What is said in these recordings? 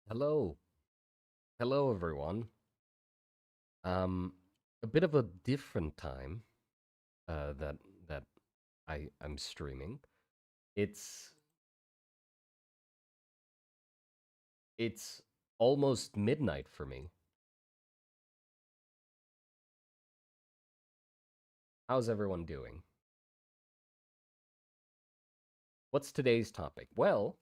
Hello. Hello, everyone. Um, a bit of a different time that that I'm streaming. It's it's almost midnight for me. How's everyone doing? What's today's topic? Well,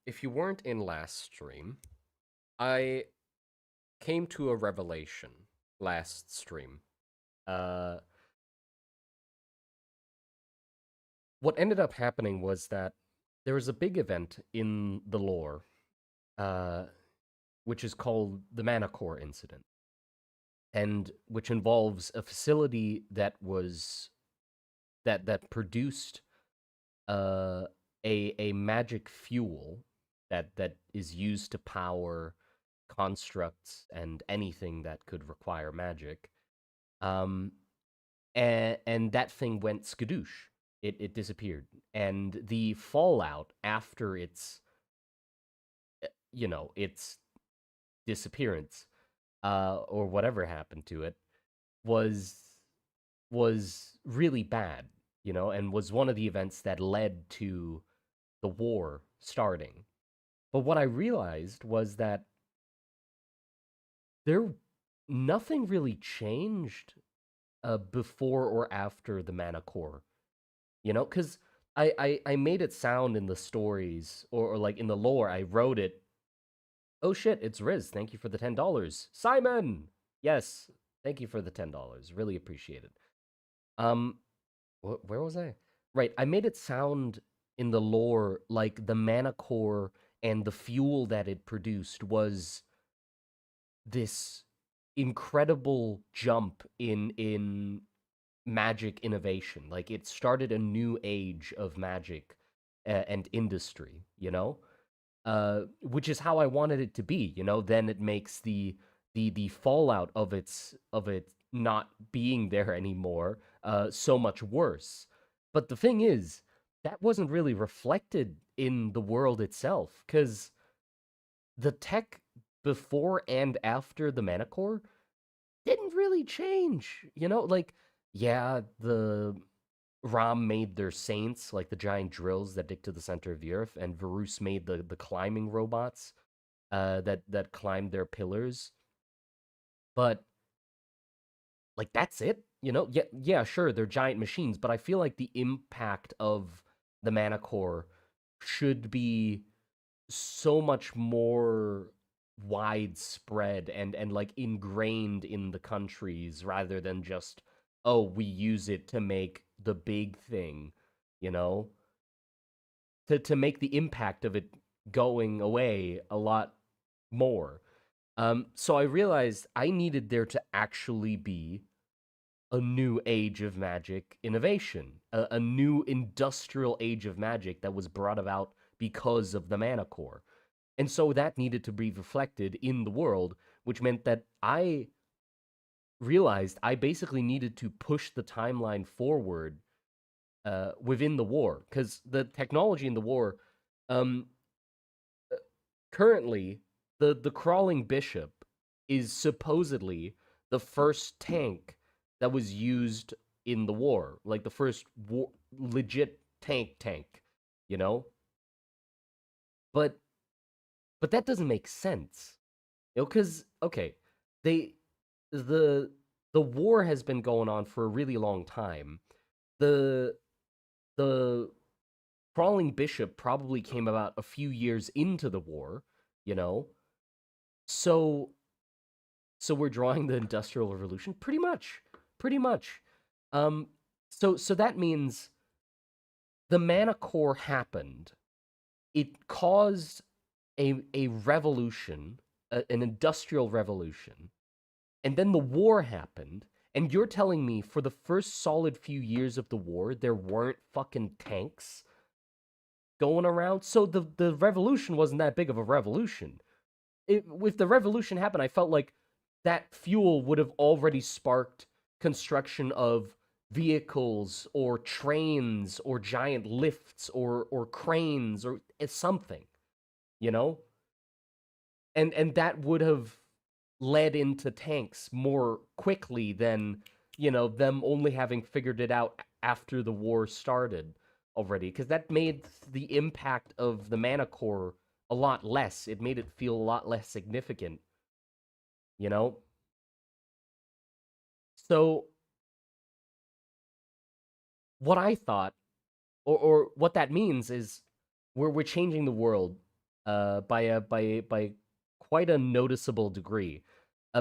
if you weren't in last stream, I came to a revelation last stream. Uh, what ended up happening was that there was a big event in the lore, uh, which is called the Manticore incident, and which involves a facility that produced uh, a magic fuel that is used to power constructs and anything that could require magic. Um, and that thing went skadoosh. It disappeared, and the fallout after its disappearance, or whatever happened to it, was was really bad, and was one of the events that led to the war starting. But what I realized was that there nothing really changed before or after the mana core, because I made it sound in the stories, or like in the lore, I wrote it. Oh shit, it's Riz. Thank you for the $10. Simon! Yes, thank you for the $10. Really appreciate it. Um, where was I? Right, I made it sound in the lore like the mana core and the fuel that it produced was this incredible jump in magic innovation. Like it started a new age of magic and industry, which is how I wanted it to be. Then it makes the fallout of it not being there anymore so much worse. But the thing is, that wasn't really reflected in the world itself, because the tech before and after the Manicore didn't really change. Like, yeah, the Ram made their saints, like the giant drills that dig to the center of the earth, and Varus made the climbing robots that climbed their pillars. But like that's it, Yeah, yeah, sure, they're giant machines, but I feel like the impact of the Mana Core should be so much more widespread and like ingrained in the countries, rather than just, oh, we use it to make the big thing, you know to make the impact of it going away a lot more. So I realized I needed there to actually be a new age of magic innovation, a new industrial age of magic that was brought about because of the mana core. And so that needed to be reflected in the world, which meant that I realized I basically needed to push the timeline forward within the war, because the technology in the war, um, currently, the crawling bishop is supposedly the first tank that was used in the war, like the first legit tank, you know. But that doesn't make sense, because okay, they the the war has been going on for a really long time. The the crawling bishop probably came about a few years into the war, you know. So we're drawing the industrial revolution, pretty much, pretty much. Um, so that means the mana core happened. It caused a revolution, an industrial revolution, and then the war happened. And you're telling me for the first solid few years of the war, there weren't fucking tanks going around? So the revolution wasn't that big of a revolution. If the revolution happened, I felt like that fuel would have already sparked construction of vehicles or trains or giant lifts or cranes or something, you know? and that would have led into tanks more quickly than, them only having figured it out after the war started already, because that made the impact of the mana core a lot less. It made it feel a lot less significant, you know? So what I thought, or what that means is we're changing the world by quite a noticeable degree.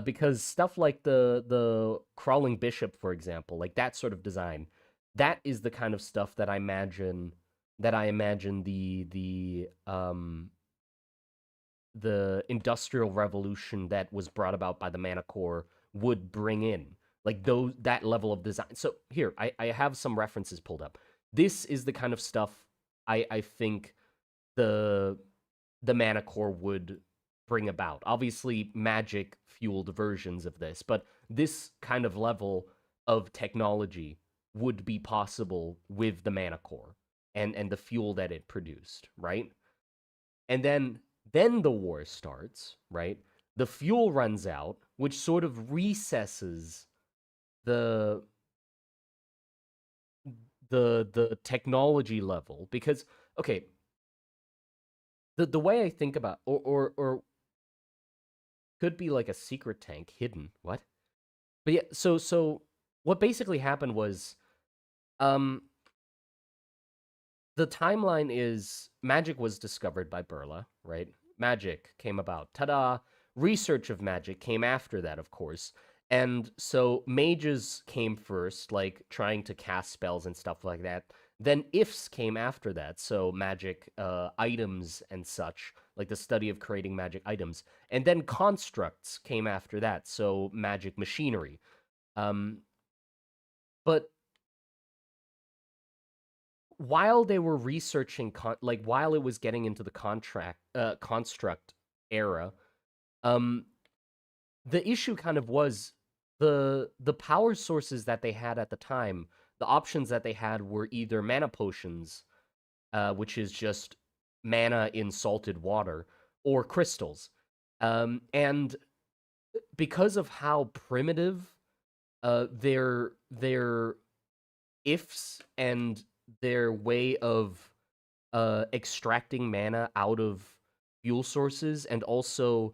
Because stuff like the crawling bishop, for example, like that sort of design, that is the kind of stuff that I imagine the industrial revolution that was brought about by the mana core would bring in, like those that level of design. So here I have some references pulled up. This is the kind of stuff I think the the mana core would bring about. Obviously magic fueled versions of this, but this kind of level of technology would be possible with the mana core and the fuel that it produced, right? And then the war starts, right? The fuel runs out, which sort of recesses the the technology level, because okay, the way I think about, or could be like a secret tank hidden. What? But yeah, so what basically happened was, um the timeline is magic was discovered by Burla, right? Magic came about. Ta-da! Research of magic came after that, of course. And so mages came first, like trying to cast spells and stuff like that. Then ifs came after that, so magic items and such, like the study of creating magic items. And then constructs came after that, so magic machinery. Um, but while they were researching like while it was getting into the construct era, um the issue kind of was the power sources that they had at the time. The options that they had were either mana potions, which is just mana in salted water, or crystals. And because of how primitive their ifs and their way of extracting mana out of fuel sources, and also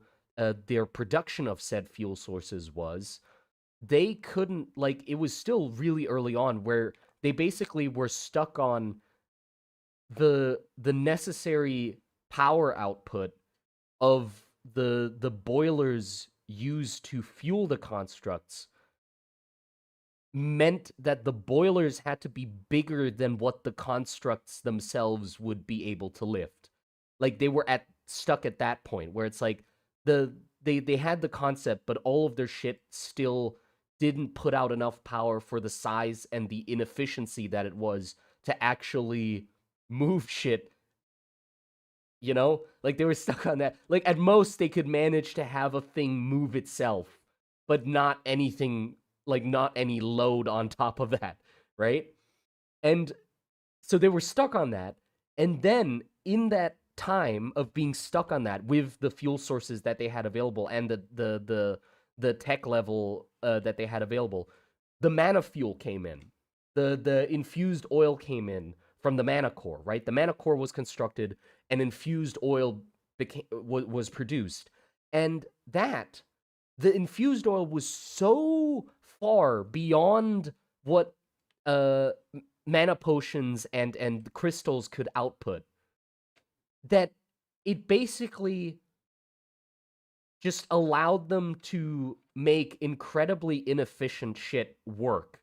their production of said fuel sources was, they couldn't, like, it was still really early on where they basically were stuck on the necessary power output of the boilers used to fuel the constructs, meant that the boilers had to be bigger than what the constructs themselves would be able to lift. Like they were at stuck at that point where it's like they had the concept, but all of their shit still didn't put out enough power for the size and the inefficiency that it was to actually move shit, you know? Like they were stuck on that. Like at most they could manage to have a thing move itself, but not anything, like not any load on top of that, right? And so they were stuck on that. And then in that time of being stuck on that with the fuel sources that they had available and the tech level that they had available, the mana fuel came in. The infused oil came in from the mana core, right? The mana core was constructed, and infused oil was produced. And that the infused oil was so far beyond what uh mana potions and crystals could output, that it basically just allowed them to make incredibly inefficient shit work.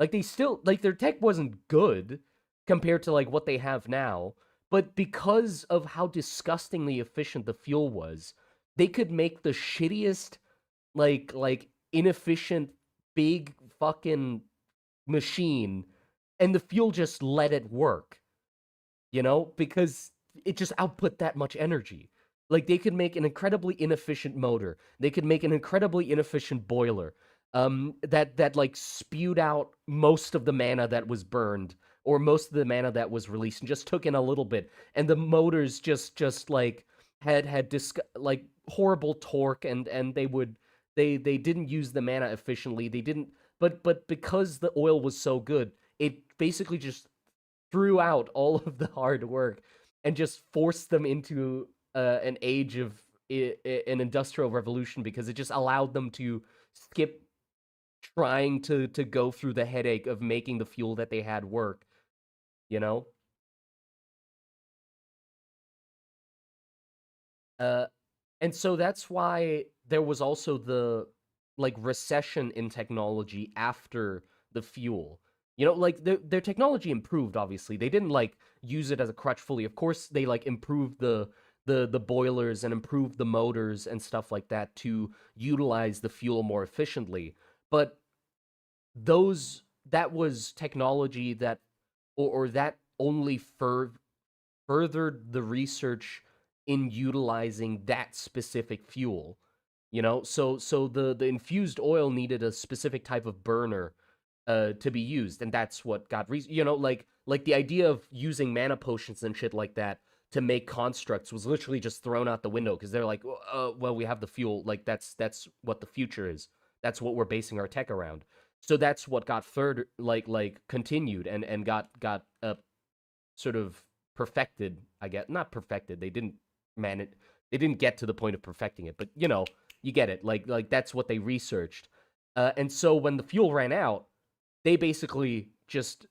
Like they still, like their tech wasn't good compared to like what they have now, but because of how disgustingly efficient the fuel was, they could make the shittiest, like inefficient big fucking machine, and the fuel just let it work, because it just output that much energy. Like they could make an incredibly inefficient motor. They could make an incredibly inefficient boiler, that like spewed out most of the mana that was burned, or most of the mana that was released, and just took in a little bit. And the motors just like had like horrible torque, and they didn't use the mana efficiently. They didn't, but because the oil was so good, it basically just threw out all of the hard work and just forced them into an age of an industrial revolution, because it just allowed them to skip trying to go through the headache of making the fuel that they had work, you know? Uh, and so that's why there was also the like recession in technology after the fuel. You know, like their technology improved. Obviously, they didn't like use it as a crutch fully. Of course, they like improved the boilers and improved the motors and stuff like that to utilize the fuel more efficiently. But those that was technology that or that only furthered the research in utilizing that specific fuel. You know, so the infused oil needed a specific type of burner to be used, and that's what got you know, like the idea of using mana potions and shit like that to make constructs was literally just thrown out the window, because they're like, well, we have the fuel, like that's what the future is. That's what we're basing our tech around. So that's what got third, like continued and got sort of perfected. I guess not perfected. They didn't man it. They didn't get to the point of perfecting it, but you know, you get it. Like that's what they researched. And so when the fuel ran out, they basically just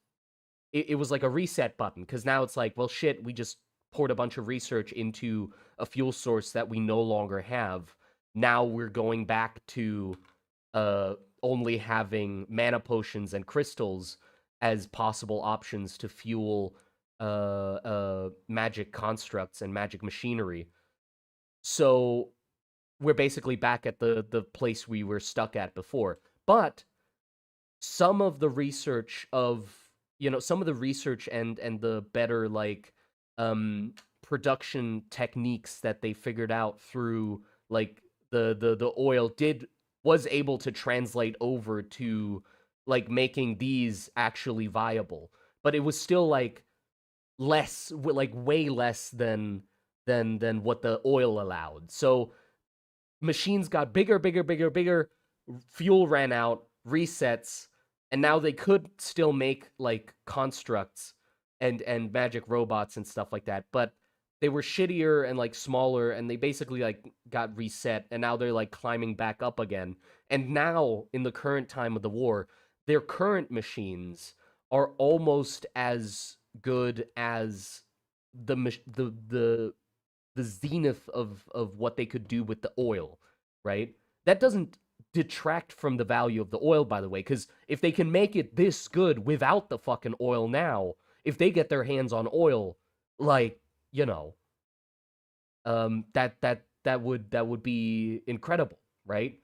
it was like a reset button, because now it's like, well, shit, we just poured a bunch of research into a fuel source that we no longer have. Now we're going back to uh, only having mana potions and crystals as possible options to fuel magic constructs and magic machinery. So we're basically back at the place we were stuck at before. But some of the research of some of the research and the better like um production techniques that they figured out through like the oil did was able to translate over to like making these actually viable, but it was still like like way less than what the oil allowed. So machines got bigger, bigger, bigger, bigger. Fuel ran out, resets, and now they could still make like constructs and magic robots and stuff like that, but they were shittier and like smaller, and they basically like got reset, and now they're like climbing back up again. And now in the current time of the war, their current machines are almost as good as the zenith of what they could do with the oil, right? That doesn't detract from the value of the oil, by the way, because if they can make it this good without the fucking oil now, if they get their hands on oil, like, you know, that would be incredible, right?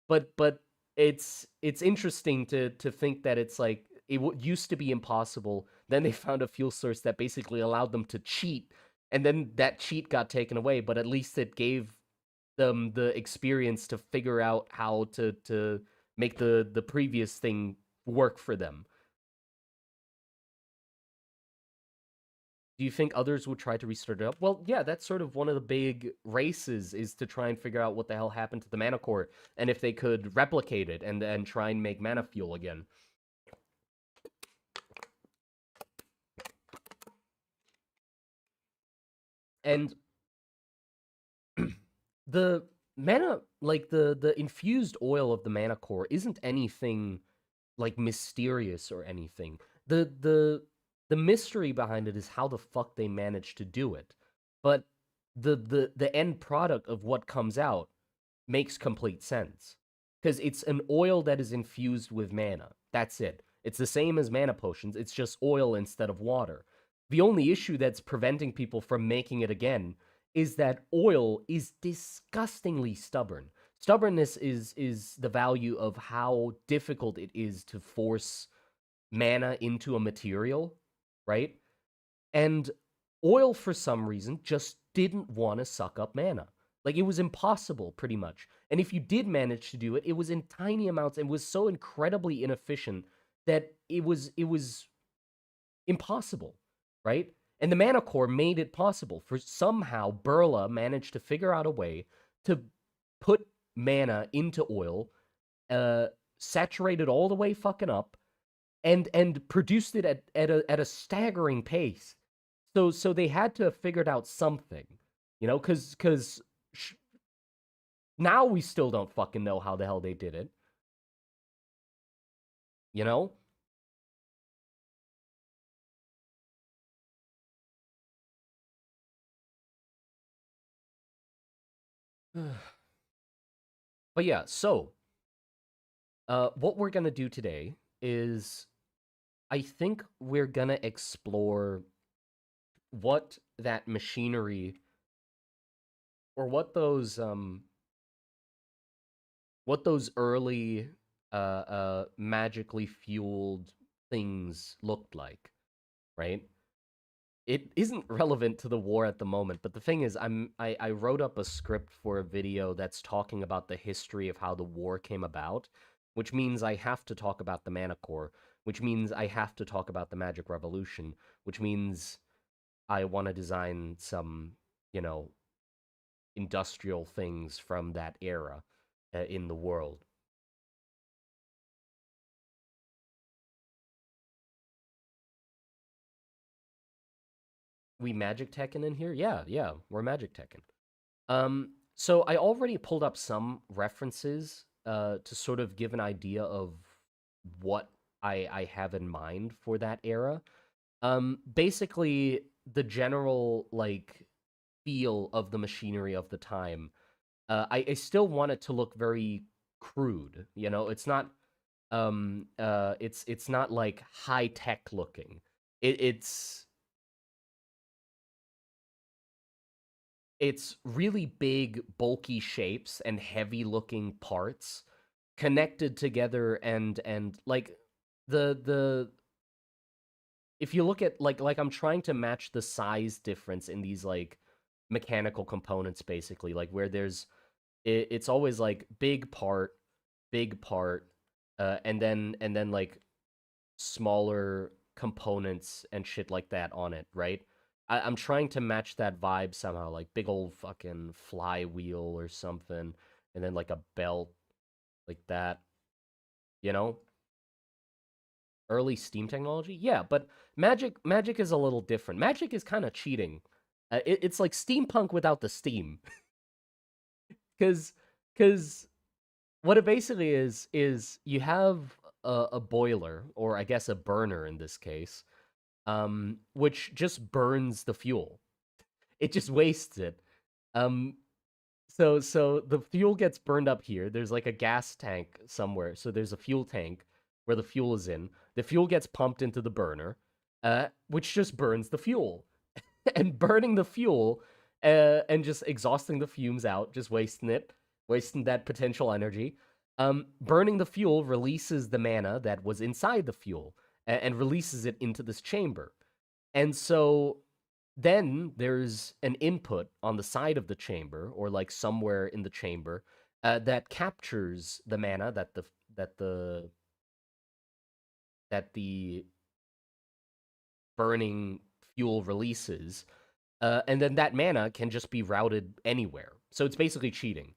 But it's interesting to think that it's like used to be impossible. Then they found a fuel source that basically allowed them to cheat, and then that cheat got taken away. But at least it gave them the experience to figure out how to make the previous thing work for them. Do you think others would try to restart it up? Well, yeah, that's sort of one of the big races, is to try and figure out what the hell happened to the mana core, and if they could replicate it and try and make mana fuel again. And the mana, like the infused oil of the mana core, isn't anything like mysterious or anything. The mystery behind it is how the fuck they managed to do it. But the end product of what comes out makes complete sense. Because it's an oil that is infused with mana. That's it. It's the same as mana potions, it's just oil instead of water. The only issue that's preventing people from making it again is that oil is disgustingly stubborn. Stubbornness is the value of how difficult it is to force mana into a material, right? And oil, for some reason, just didn't want to suck up mana. Like, it was impossible, pretty much. And if you did manage to do it, it was in tiny amounts and was so incredibly inefficient that it was impossible, right? And the mana core made it possible. For somehow Burla managed to figure out a way to put mana into oil, uh, saturated all the way fucking up, and produced it at a staggering pace. So they had to have figured out something, because sh- now we still don't fucking know how the hell they did it, you know. But yeah, so what we're gonna do today is I think we're gonna explore what that machinery or what those early magically fueled things looked like, right? It isn't relevant to the war at the moment, but the thing is, I wrote up a script for a video that's talking about the history of how the war came about, which means I have to talk about the Mana Core, which means I have to talk about the Magic Revolution, which means I want to design some, you know, industrial things from that era in the world. We Magic Tekken in here? Yeah, yeah, we're Magic Tekken. So I already pulled up some references to sort of give an idea of what I have in mind for that era. Basically, the general like feel of the machinery of the time. I still want it to look very crude. It's not like high tech looking. It's really big, bulky shapes and heavy looking parts connected together, and like the if you look at like I'm trying to match the size difference in these like mechanical components, basically, like where it's always like big part, and then like smaller components and shit like that on it, right? I'm trying to match that vibe somehow, like big old fucking flywheel or something, and then like a belt like that, you know? Early Steam technology? Yeah, but Magic is a little different. Magic is kind of cheating. It's like steampunk without the steam. Cause, cause what it basically is you have a boiler, or I guess a burner in this case, which just burns the fuel. It just wastes it. Um, so the fuel gets burned up here. There's like a gas tank somewhere. So there's a fuel tank where the fuel is in. The fuel gets pumped into the burner, which just burns the fuel. And burning the fuel, and just exhausting the fumes out, just wasting it, wasting that potential energy. Burning the fuel releases the mana that was inside the fuel, and releases it into this chamber. And so then there's an input on the side of the chamber, or like somewhere in the chamber, that captures the mana that the that the burning fuel releases, and then that mana can just be routed anywhere. So it's basically cheating,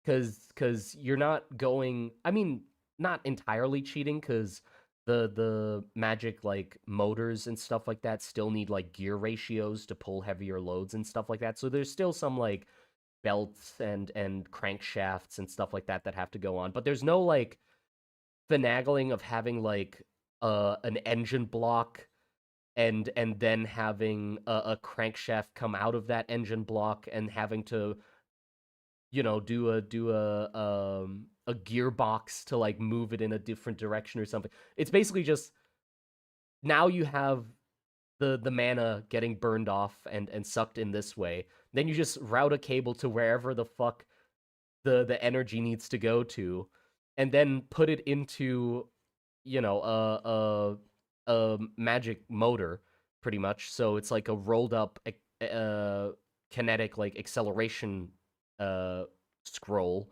because you're not going. I mean, not entirely cheating, because the magic like motors and stuff like that still need like gear ratios to pull heavier loads and stuff like that. So there's still some like belts and crankshafts and stuff like that have to go on. But there's no like finagling of having like an engine block, and then having a crankshaft come out of that engine block, and having to do a gearbox to like move it in a different direction or something. It's basically just now you have the mana getting burned off and sucked in this way. Then you just route a cable to wherever the fuck the energy needs to go to, and then put it into a magic motor, pretty much. So it's like a rolled up kinetic like acceleration uh scroll,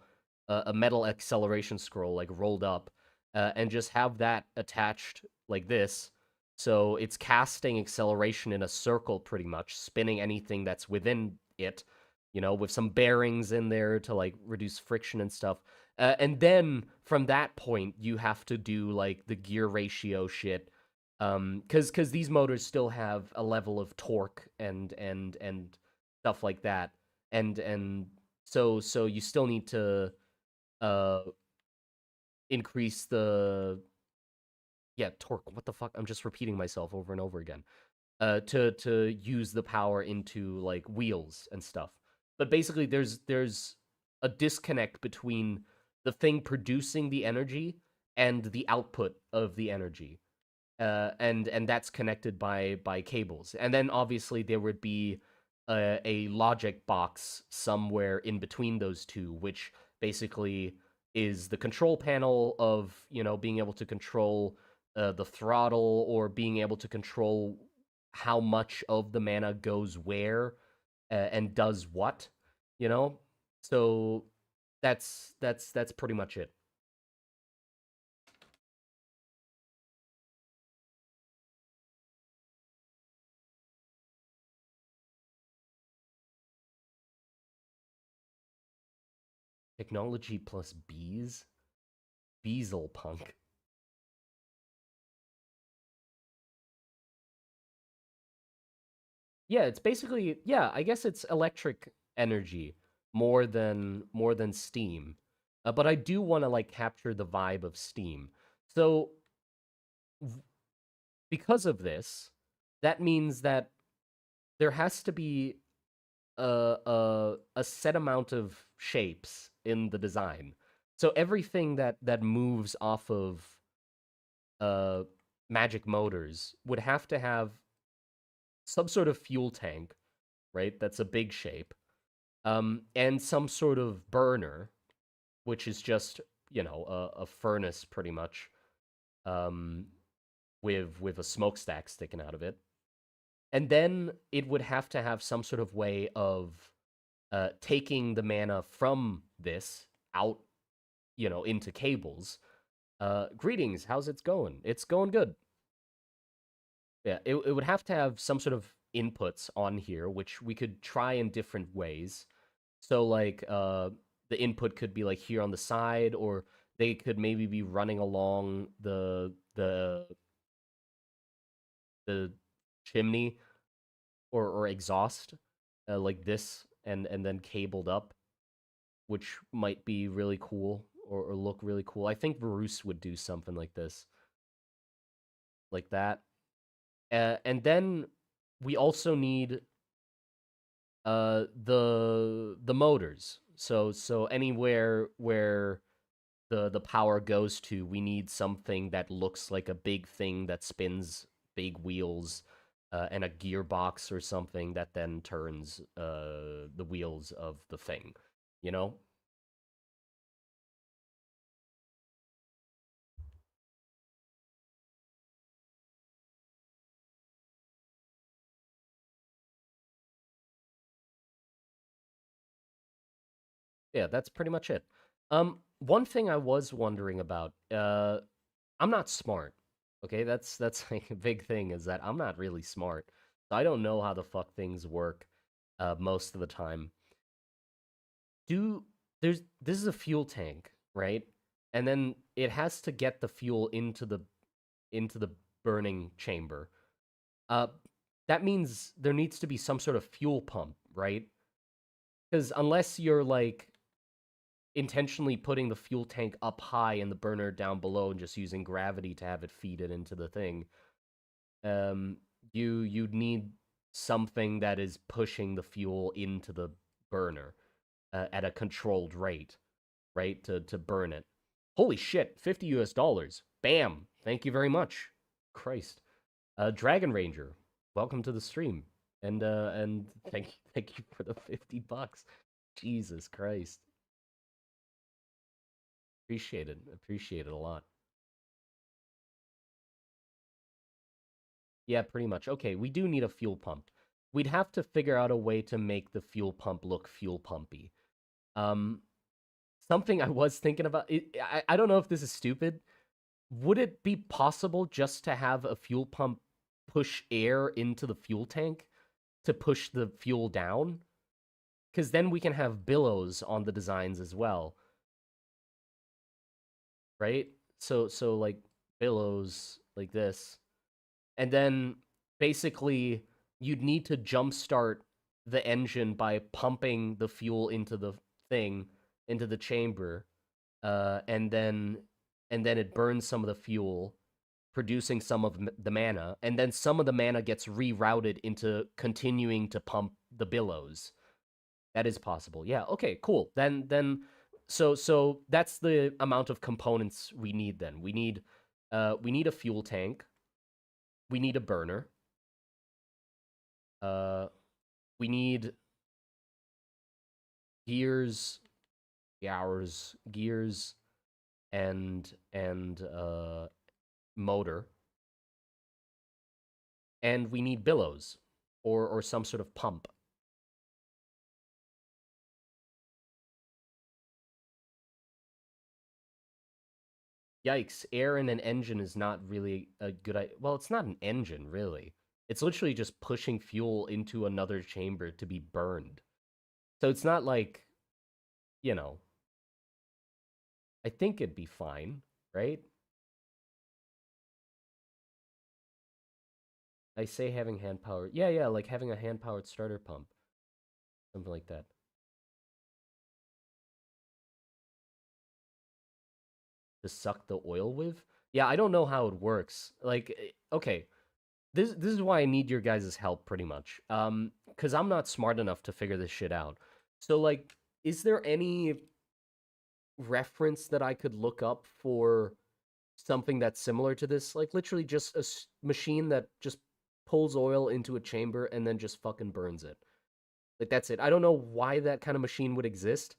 a metal acceleration scroll like rolled up, and just have that attached like this. So it's casting acceleration in a circle, pretty much spinning anything that's within it, with some bearings in there to like reduce friction and stuff. And then from that point, you have to do like the gear ratio shit, because these motors still have a level of torque and stuff like that, and so you still need to uh increase the yeah torque. What the fuck? I'm just repeating myself over and over again. To use the power into like wheels and stuff. But basically, there's a disconnect between the thing producing the energy and the output of the energy, and that's connected by cables. And then obviously there would be a logic box somewhere in between those two, which basically is the control panel of being able to control the throttle, or being able to control how much of the mana goes where, and does what, you know. So that's pretty much it. Technology plus bees, Beezle punk. Yeah, it's basically, yeah, I guess it's electric energy more than steam. But I do want to like capture the vibe of steam. So v- because of this, that means that there has to be a set amount of shapes in the design. So everything that moves off of uh magic motors would have to have some sort of fuel tank, right? That's a big shape, and some sort of burner, which is just a furnace pretty much, um, with a smokestack sticking out of it, and then it would have to have some sort of way of taking the mana from this out, into cables. Greetings, how's it going? It's going good. Yeah, it would have to have some sort of inputs on here, which we could try in different ways. So like the input could be like here on the side, or they could maybe be running along the chimney, or exhaust, like this, and then cabled up, which might be really cool, or look really cool. I think Varus would do something like this, like that. And then we also need the motors. So anywhere where the power goes to, we need something that looks like a big thing that spins big wheels, and a gearbox or something that then turns the wheels of the thing, you know? Yeah, that's pretty much it. One thing I was wondering about, I'm not smart. Okay, that's like a big thing, is that I'm not really smart. So I don't know how the fuck things work most of the time. Do there's This is a fuel tank, right? And then it has to get the fuel into the burning chamber. Uh that means there needs to be some sort of fuel pump, right? Because unless you're like intentionally putting the fuel tank up high and the burner down below and just using gravity to have it feed it into the thing, um, you'd need something that is pushing the fuel into the burner at a controlled rate, right? To burn it. Holy shit, $50. Bam! Thank you very much. Christ. Dragon Ranger, welcome to the stream. And thank you for the $50. Jesus Christ. Appreciate it. Appreciate it a lot. Yeah, pretty much. Okay, we do need a fuel pump. We'd have to figure out a way to make the fuel pump look fuel pumpy. Um, Something I was thinking about, I don't know if this is stupid. Would it be possible just to have a fuel pump push air into the fuel tank to push the fuel down? because then we can have billows on the designs as well, right? So like billows like this, and then basically you'd need to jumpstart the engine by pumping the fuel into the thing, into the chamber, and then it burns some of the fuel, producing some of the mana, and then some of the mana gets rerouted into continuing to pump the billows. That is possible. Yeah. Okay. Cool. So that's the amount of components we need. Then we need a fuel tank. We need a burner. Uh, we need gears, gears, and motor, and we need billows, or some sort of pump. Yikes! Air in an engine is not really a good idea. Well, it's not an engine really. It's literally just pushing fuel into another chamber to be burned. So it's not like, you know, I think it'd be fine, right? I say having hand power. Yeah, yeah, like having a hand powered starter pump, something like that. To suck the oil with. Yeah, I don't know how it works. Like, okay, this is why I need your guys' help pretty much. Because I'm not smart enough to figure this shit out. So like, is there any reference that I could look up for something that's similar to this? Like literally just a machine that just pulls oil into a chamber and then just fucking burns it. Like that's it. I don't know why that kind of machine would exist.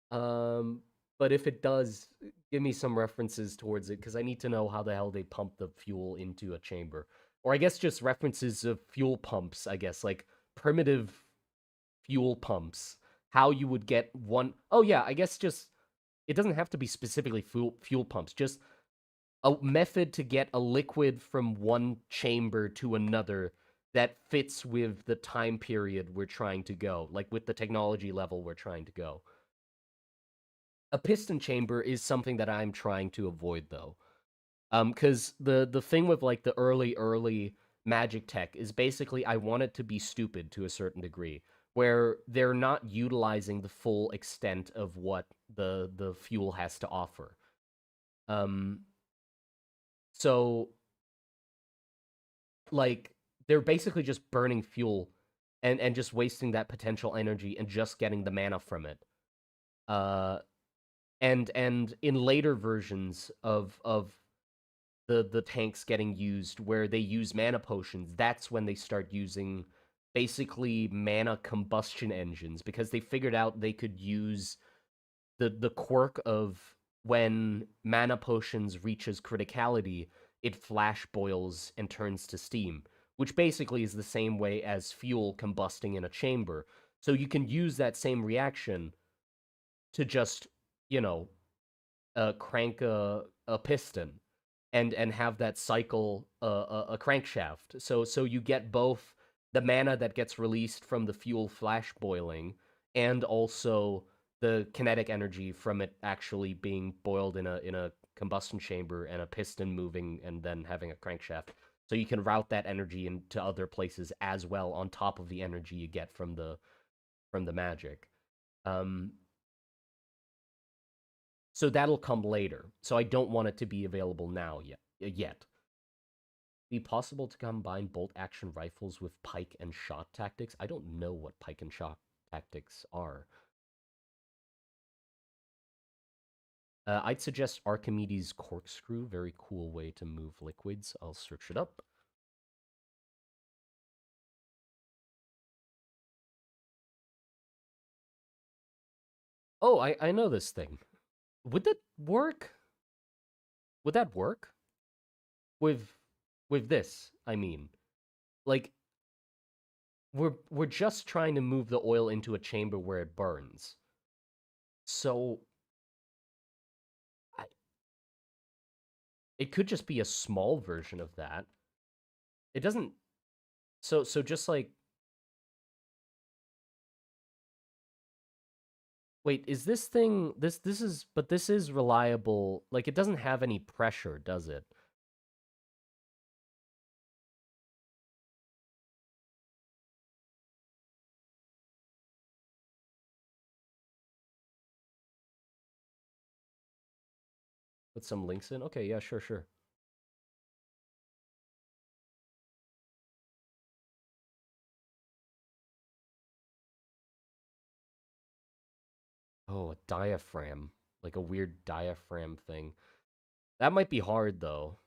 Um, but if it does, give me some references towards it because I need to know how the hell they pump the fuel into a chamber. Or I guess just references of fuel pumps, I guess, like primitive fuel pumps. How you would get one. Oh, yeah, I guess just it doesn't have to be specifically fuel pumps, just a method to get a liquid from one chamber to another that fits with the time period we're trying to go, like with the technology level we're trying to go. A piston chamber is something that I'm trying to avoid though. Because the thing with like the early magic tech is basically I want it to be stupid to a certain degree, where they're not utilizing the full extent of what the fuel has to offer. Um, so like they're basically just burning fuel and just wasting that potential energy and just getting the mana from it. Uh, and in later versions of the tanks getting used where they use mana potions, that's when they start using basically mana combustion engines because they figured out they could use the quirk of when mana potions reaches criticality, it flash boils and turns to steam, which basically is the same way as fuel combusting in a chamber. So you can use that same reaction to just, you know, crank a piston and have that cycle a crankshaft. So you get both the mana that gets released from the fuel flash boiling and also the kinetic energy from it actually being boiled in a combustion chamber and a piston moving and then having a crankshaft. So you can route that energy into other places as well on top of the energy you get from the magic. Um, so that'll come later. So I don't want it to be available now yet. Be possible to combine bolt action rifles with pike and shot tactics? I don't know what pike and shot tactics are. I'd suggest Archimedes corkscrew. Very cool way to move liquids. I'll search it up. Oh, I know this thing. Would that work? Would that work with this? I mean, like we're just trying to move the oil into a chamber where it burns. So I, it could just be a small version of that. It doesn't. So just like Wait, is this thing this is but this is reliable. Like it doesn't have any pressure, does it? Put some links in. Okay, yeah, sure, sure. Oh, a diaphragm. Like a weird diaphragm thing. That might be hard though.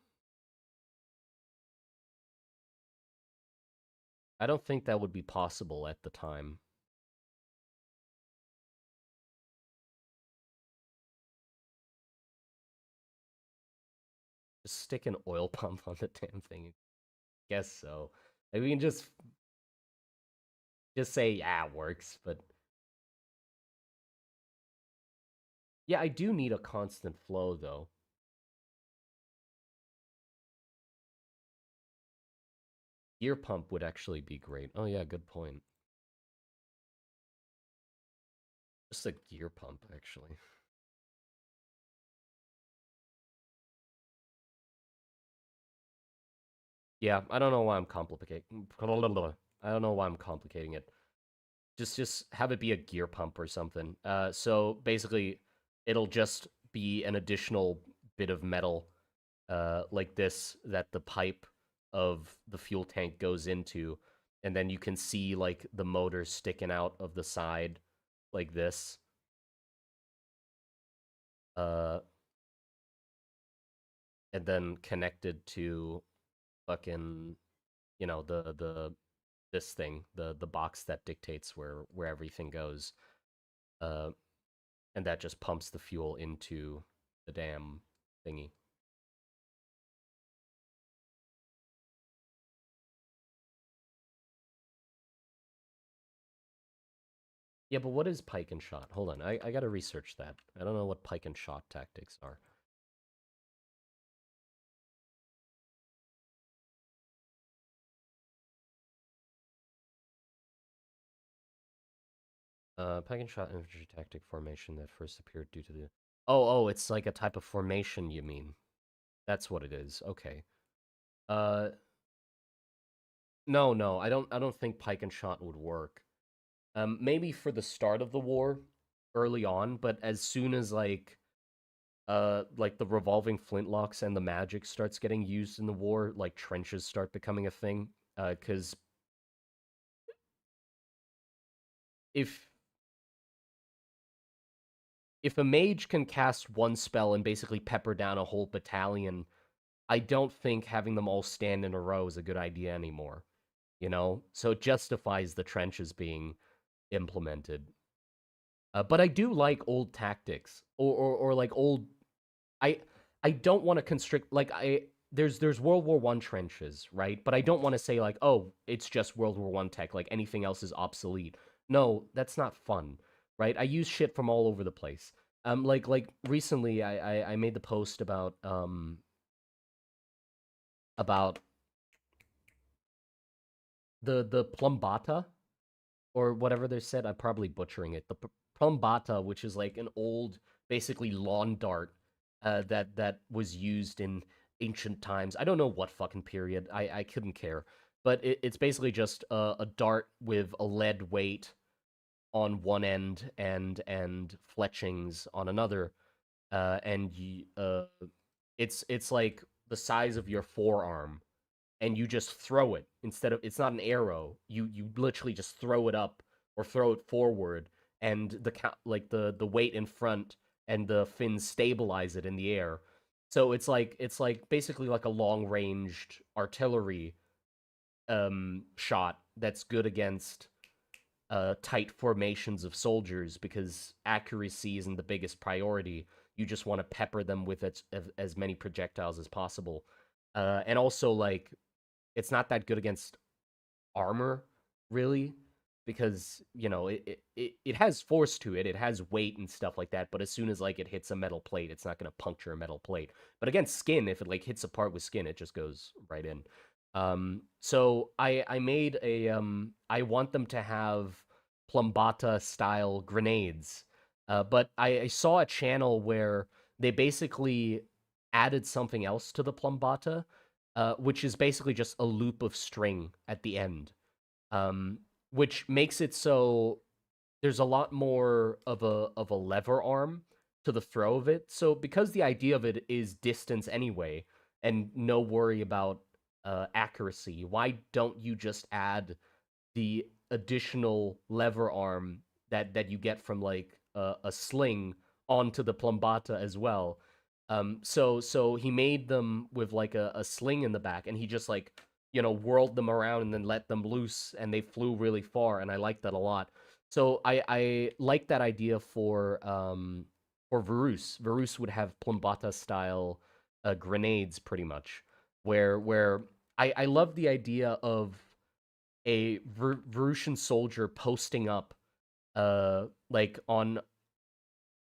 I don't think that would be possible at the time. Just stick an oil pump on the damn thing. Guess so. Like we can just say yeah, it works, but yeah, I do need a constant flow though. Gear pump would actually be great. Oh yeah, good point. Just a gear pump actually. Yeah, I don't know why I'm complicating. I don't know why I'm complicating it. Just have it be a gear pump or something. So basically, it'll just be an additional bit of metal, like this that the pipe of the fuel tank goes into, and then you can see like the motor sticking out of the side, like this. Uh, and then connected to fucking the this thing, the box that dictates where everything goes. Uh, and that just pumps the fuel into the damn thingy. Yeah, but what is pike and shot? Hold on, I gotta research that. I don't know what pike and shot tactics are. Pike and shot infantry tactic formation that first appeared due to the. Oh, it's like a type of formation. You mean? That's what it is. Okay. Uh, no, no, I don't think pike and shot would work. Maybe for the start of the war, early on, but as soon as like the revolving flintlocks and the magic starts getting used in the war, like trenches start becoming a thing. Because if if a mage can cast one spell and basically pepper down a whole battalion, I don't think having them all stand in a row is a good idea anymore. So it justifies the trenches being implemented. But I do like old tactics or like old. I I don't want to constrict like I there's World War One trenches, right? But I don't want to say like, oh, it's just World War One tech, like anything else is obsolete. No, that's not fun, right? I use shit from all over the place. Like recently, I made the post about the Plumbata or whatever they said. I'm probably butchering it. The Plumbata, which is like an old, basically lawn dart that was used in ancient times. I don't know what fucking period. I couldn't care, but it's basically just a dart with a lead weight on one end and fletchings on another, and it's like the size of your forearm and you just throw it instead of it's not an arrow. You literally just throw it up or throw it forward, and like the weight in front and the fins stabilize it in the air. So it's like basically like a long ranged artillery shot that's good against tight formations of soldiers because accuracy isn't the biggest priority. You just want to pepper them with as many projectiles as possible. And also like it's not that good against armor, really, because it has force to it. It has weight and stuff like that. But as soon as like it hits a metal plate, it's not gonna puncture a metal plate. But against skin, if it like hits a part with skin, it just goes right in. So I made I want them to have Plumbata style grenades. But I saw a channel where they basically added something else to the Plumbata, which is basically just a loop of string at the end, um, which makes it so there's a lot more of a lever arm to the throw of it. So because the idea of it is distance anyway, and no worry about accuracy, why don't you just add the additional lever arm that you get from like a sling onto the plumbata as well. So he made them with like a sling in the back, and he just like whirled them around and then let them loose, and they flew really far, and I like that a lot. So I like that idea for Varus. Varus would have plumbata style grenades pretty much, where I love the idea of a Varusian soldier posting up like on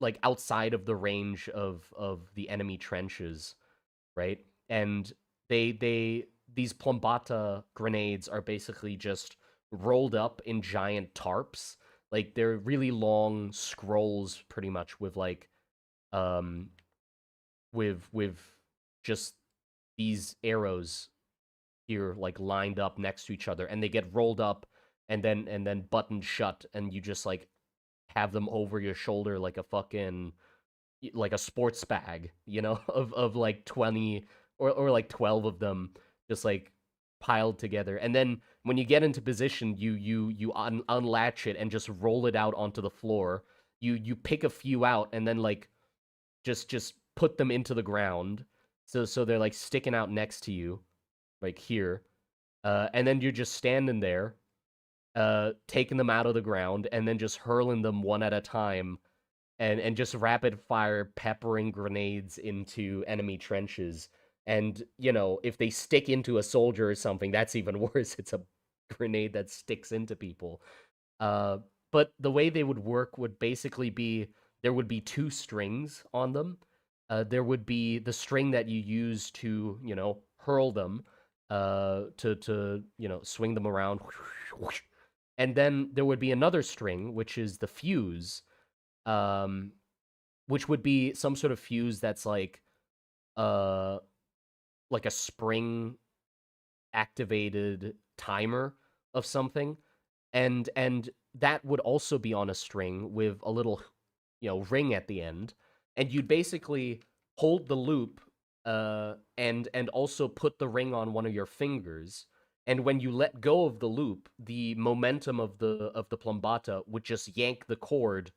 like outside of the range of the enemy trenches, right? And they these plumbata grenades are basically just rolled up in giant tarps. Like they're really long scrolls pretty much with like um with just these arrows here like lined up next to each other, and they get rolled up and then buttoned shut, and you just like have them over your shoulder like a fucking like a sports bag, of like 20 or like 12 of them just like piled together. And then when you get into position, you unlatch it and just roll it out onto the floor. You pick a few out and then like just put them into the ground. So they're like sticking out next to you, like here. And then you're just standing there, taking them out of the ground, and then just hurling them one at a time, and just rapid fire peppering grenades into enemy trenches. And if they stick into a soldier or something, that's even worse. It's a grenade that sticks into people. Uh, but the way they would work would basically be there would be two strings on them. There would be the string that you use to, hurl them, to swing them around, and then there would be another string, which is the fuse, um, which would be some sort of fuse that's uh, like a spring activated timer of something, and that would also be on a string with a little ring at the end, and you'd basically hold the loop, and also put the ring on one of your fingers, and when you let go of the loop, the momentum of the plumbata would just yank the cord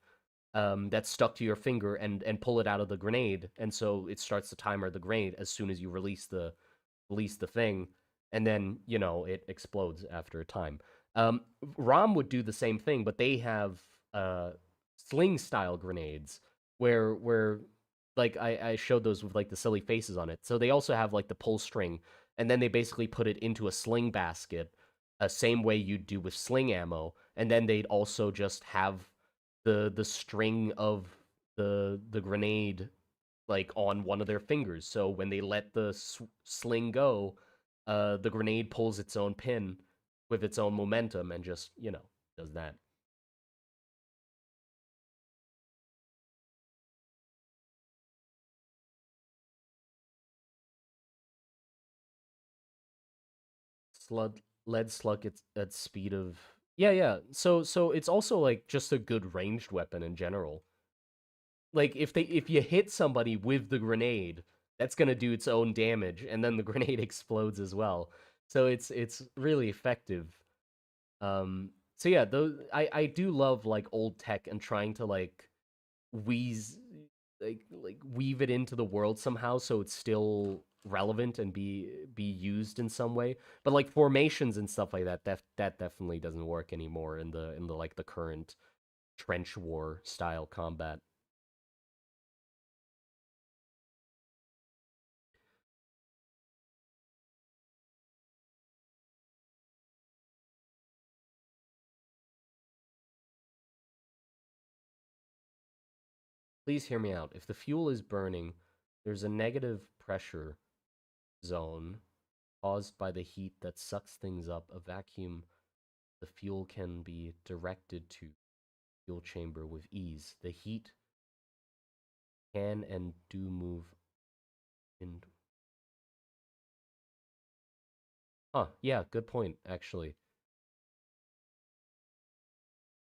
that's stuck to your finger and pull it out of the grenade, and so it starts the timer of the grenade as soon as you release the thing, and then it explodes after a time. Rom would do the same thing, but they have uh, sling style grenades where like I showed those with like the silly faces on it. So they also have like the pull string, and then they basically put it into a sling basket, same way you'd do with sling ammo, and then they'd also just have the string of the grenade like on one of their fingers. So when they let the sling go, the grenade pulls its own pin with its own momentum and just does that. Slug lead slug at speed of yeah. So it's also like just a good ranged weapon in general. Like if you hit somebody with the grenade, that's gonna do its own damage, and then the grenade explodes as well. So it's really effective. So yeah, those I do love like old tech and trying to like wheeze weave it into the world somehow so it's still relevant and be used in some way. But like formations and stuff like that definitely doesn't work anymore in the like the current trench war style combat. Please hear me out. If the fuel is burning, there's a negative pressure zone caused by the heat that sucks things up. A vacuum the fuel can be directed to fuel chamber with ease. The heat can and do move in. Huh, yeah, good point, actually.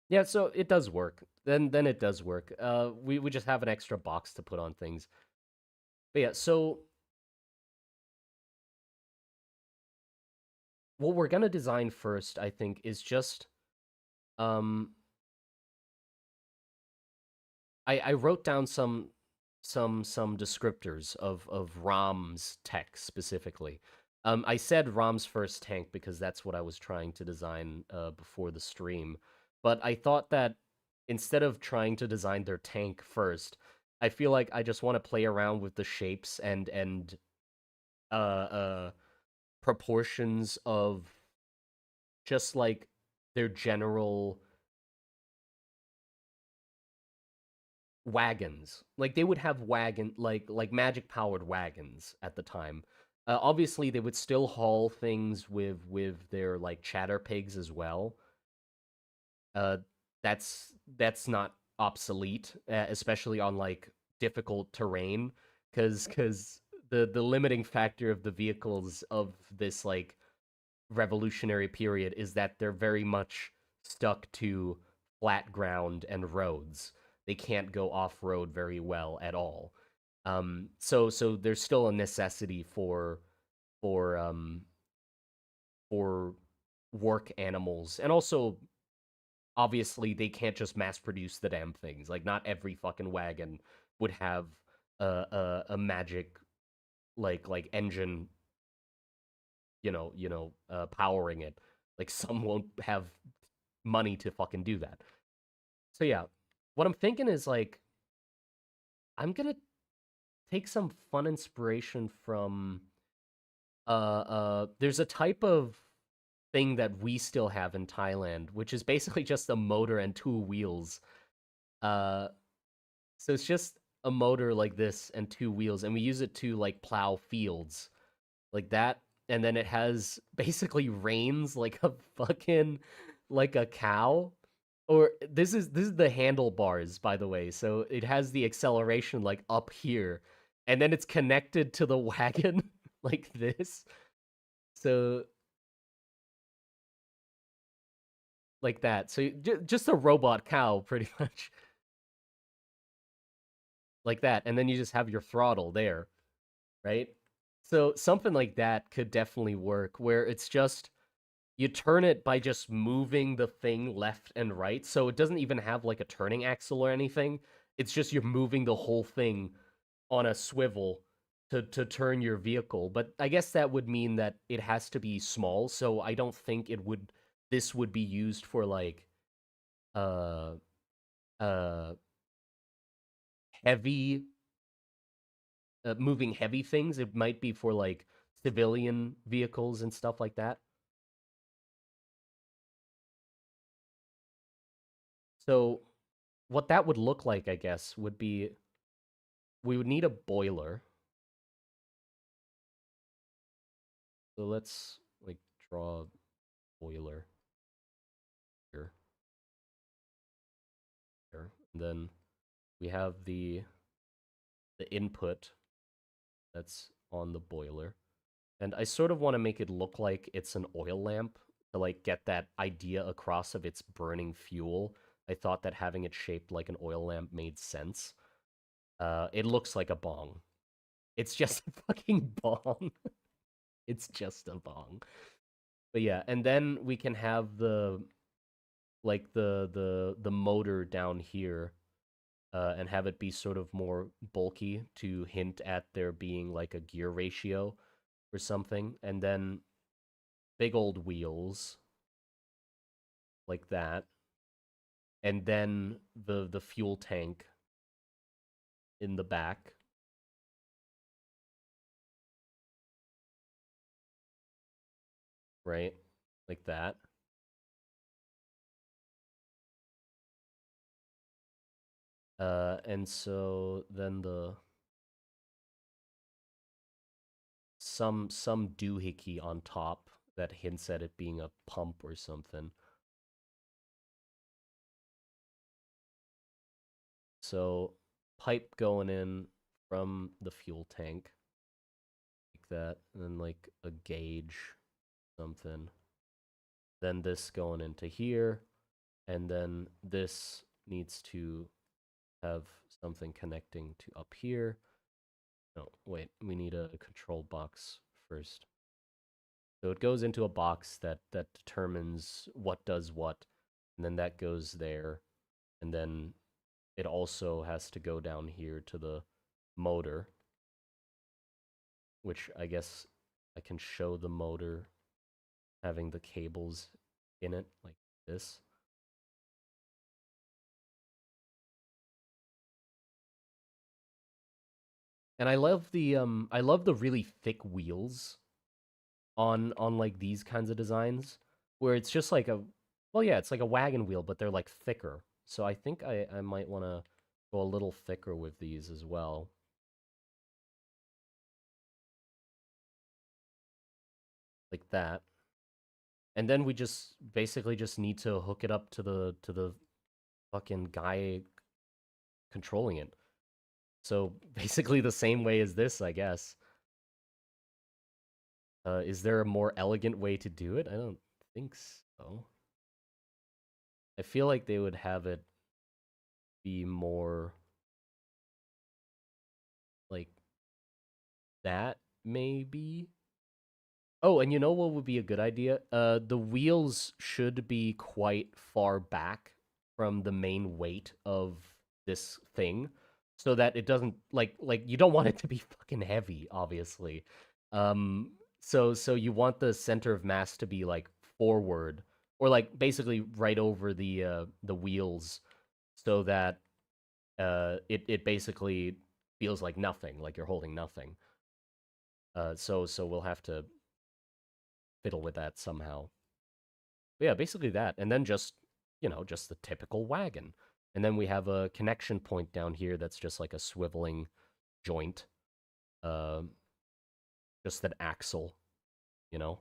Yeah, so it does work. Then it does work. We just have an extra box to put on things. But yeah, so what we're gonna design first, I think, is just um I wrote down some descriptors of Rom's tech specifically. I said Rom's first tank because that's what I was trying to design before the stream. But I thought that instead of trying to design their tank first, I feel like I just want to play around with the shapes and uh uh proportions of just like their general wagons. Like they would have wagon like magic powered wagons at the time. Obviously, they would still haul things with their like chatter pigs as well. Uh, that's not obsolete, especially on like difficult terrain, because the limiting factor of the vehicles of this like revolutionary period is that they're very much stuck to flat ground and roads. They can't go off road very well at all. So there's still a necessity for for work animals, and also obviously they can't just mass produce the damn things. Like not every fucking wagon would have a magic like engine, powering it. Like some won't have money to fucking do that. So yeah, what I'm thinking is like I'm gonna take some fun inspiration from there's a type of thing that we still have in Thailand, which is basically just a motor and two wheels. Uh so it's just a motor like this and two wheels, and we use it to like plow fields like that, and then it has basically reins like a fucking like a cow. Or this is the handlebars, by the way. So it has the acceleration like up here, and then it's connected to the wagon like this. So like that. So just a robot cow, pretty much like that, and then you just have your throttle there, right? So something like that could definitely work, where it's just you turn it by just moving the thing left and right. So it doesn't even have like a turning axle or anything. It's just you're moving the whole thing on a swivel to turn your vehicle. But I guess that would mean that it has to be small. So I don't think it would this would be used for like uh uh heavy moving heavy things. It might be for like civilian vehicles and stuff like that. So what that would look like, I guess, would be we would need a boiler. So let's like draw a boiler here, here. And then we have the input that's on the boiler. And I sort of want to make it look like it's an oil lamp to like get that idea across of its burning fuel. I thought that having it shaped like an oil lamp made sense. It looks like a bong. It's just a fucking bong. It's just a bong. But yeah, and then we can have the motor down here, and have it be sort of more bulky to hint at there being like a gear ratio or something, and then big old wheels like that, and then the fuel tank in the back, right, like that. And so then some doohickey on top that hints at it being a pump or something. So pipe going in from the fuel tank like that, and then like a gauge, something. Then this going into here, and then this needs to have something connecting to up here. No, wait, we need a control box first. So it goes into a box that determines what does what, and then that goes there, and then it also has to go down here to the motor, which I guess I can show the motor having the cables in it like this. And I love the really thick wheels on like these kinds of designs where it's just like a well yeah, it's like a wagon wheel but they're like thicker. So I think I might want to go a little thicker with these as well. Like that. And then we just basically just need to hook it up to the fucking guy controlling it. So basically the same way as this, I guess. Is there a more elegant way to do it? I don't think so. I feel like they would have it be more like that, maybe. Oh, and you know what would be a good idea? The wheels should be quite far back from the main weight of this thing, so that it doesn't like you don't want it to be fucking heavy, obviously. So you want the center of mass to be like forward or like basically right over the wheels, so that it basically feels like nothing, like you're holding nothing. So we'll have to fiddle with that somehow. But yeah, basically that. And then just, just the typical wagon. And then we have a connection point down here that's just like a swiveling joint. Uh, just an axle, you know?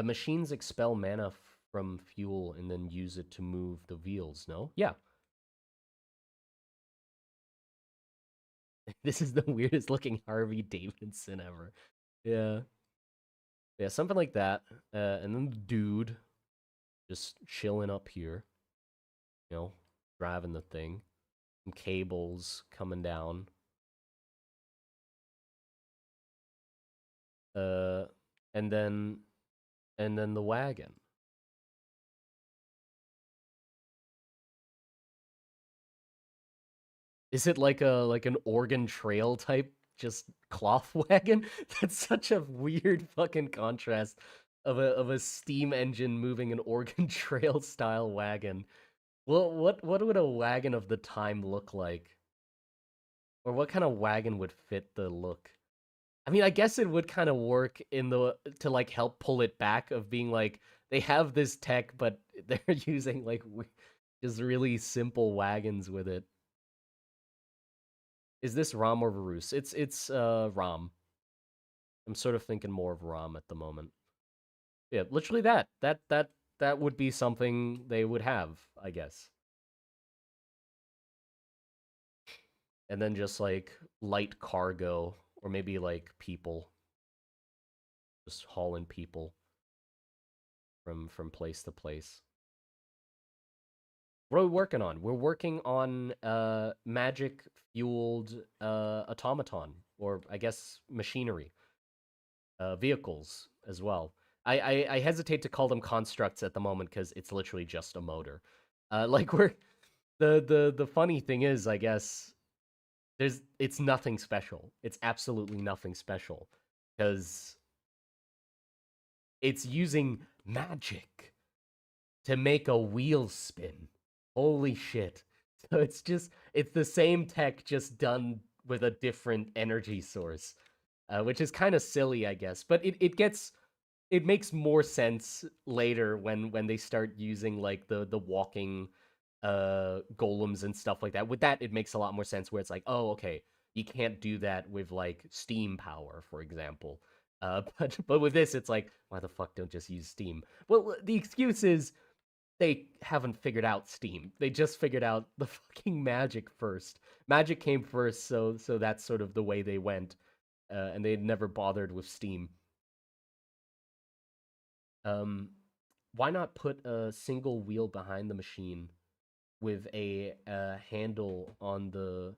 Machines expel mana from fuel and then use it to move the wheels, no? Yeah. This is the weirdest looking Harvey Davidson ever. Yeah. Yeah, something like that. And then the dude just chilling up here, you know, driving the thing. Some cables coming down. Uh, and then the wagon. Is it like an Oregon Trail type just cloth wagon? That's such a weird fucking contrast of a steam engine moving an Oregon Trail style wagon. Well, what would a wagon of the time look like? Or what kind of wagon would fit the look? I mean, I guess it would kind of work in the to like help pull it back of being like they have this tech, but they're using like just really simple wagons with it. Is this Rom or Varus? It's Rom. I'm sort of thinking more of Rom at the moment. Yeah, literally that. That would be something they would have, I guess. And then just like light cargo or maybe like people, just hauling people from place to place. What are we working on? We're working on magic fueled automaton or I guess machinery, vehicles as well. I hesitate to call them constructs at the moment because it's literally just a motor. Like we're the funny thing is, I guess it's nothing special. It's absolutely nothing special because it's using magic to make a wheel spin. Holy shit. So it's the same tech just done with a different energy source, which is kind of silly, I guess. But it makes more sense later when they start using like the walking golems and stuff like that. With that, it makes a lot more sense where it's like, oh, okay, you can't do that with like steam power, for example. But with this, it's like, why the fuck don't just use steam? Well, the excuse is they haven't figured out steam. They just figured out the fucking magic first. Magic came first, so that's sort of the way they went, and they had never bothered with steam. Um, why not put a single wheel behind the machine with a handle on the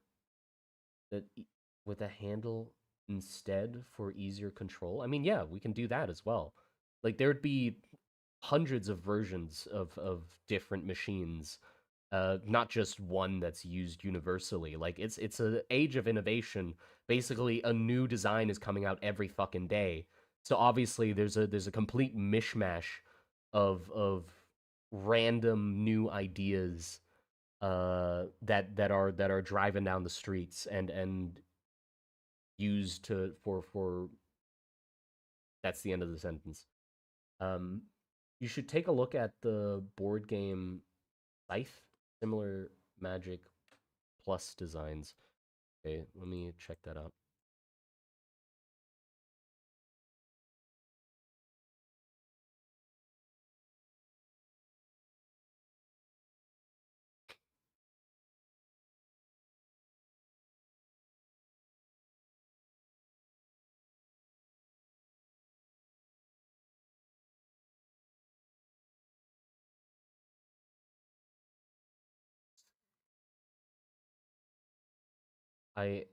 with a handle instead for easier control? I mean, yeah, we can do that as well. Like there'd be hundreds of versions of different machines, not just one that's used universally. Like it's an age of innovation. Basically, a new design is coming out every fucking day. So obviously, there's a complete mishmash of random new ideas that are driving down the streets and used to for that's the end of the sentence. Um, you should take a look at the board game Scythe, similar Magic Plus designs. Okay, let me check that out. I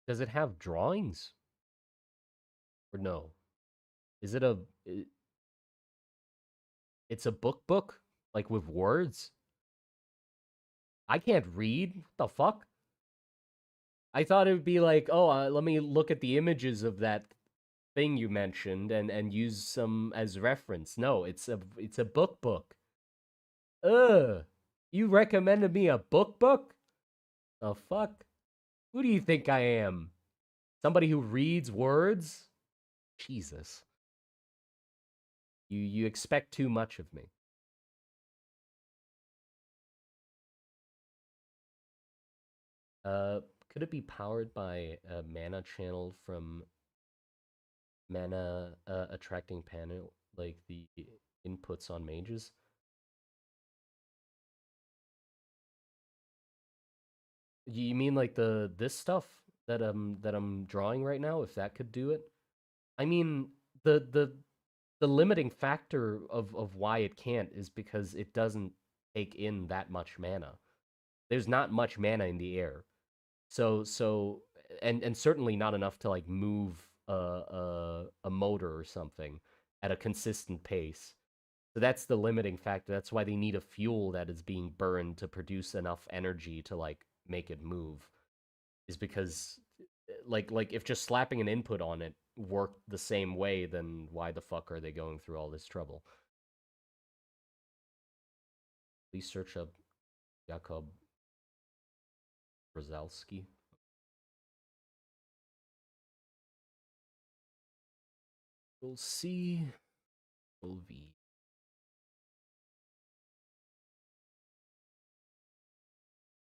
Does it have drawings or no? Is it it's a book like with words? I can't read. What the fuck? I thought it would be like, oh, let me look at the images of that thing you mentioned and use some as reference. No, it's a book. Ugh. You recommended me a book? The fuck? Who do you think I am? Somebody who reads words? Jesus. You expect too much of me. Uh could it be powered by a mana channel from mana attracting panel like the inputs on mages? You mean like the this stuff that I'm drawing right now, if that could do it? I mean, the limiting factor of why it can't is because it doesn't take in that much mana. There's not much mana in the air. So and certainly not enough to like move a motor or something at a consistent pace. So that's the limiting factor. That's why they need a fuel that is being burned to produce enough energy to like make it move. Is because like if just slapping an input on it worked the same way, then why the fuck are they going through all this trouble? Please search up Jakob Brzezowski. We'll see. LV.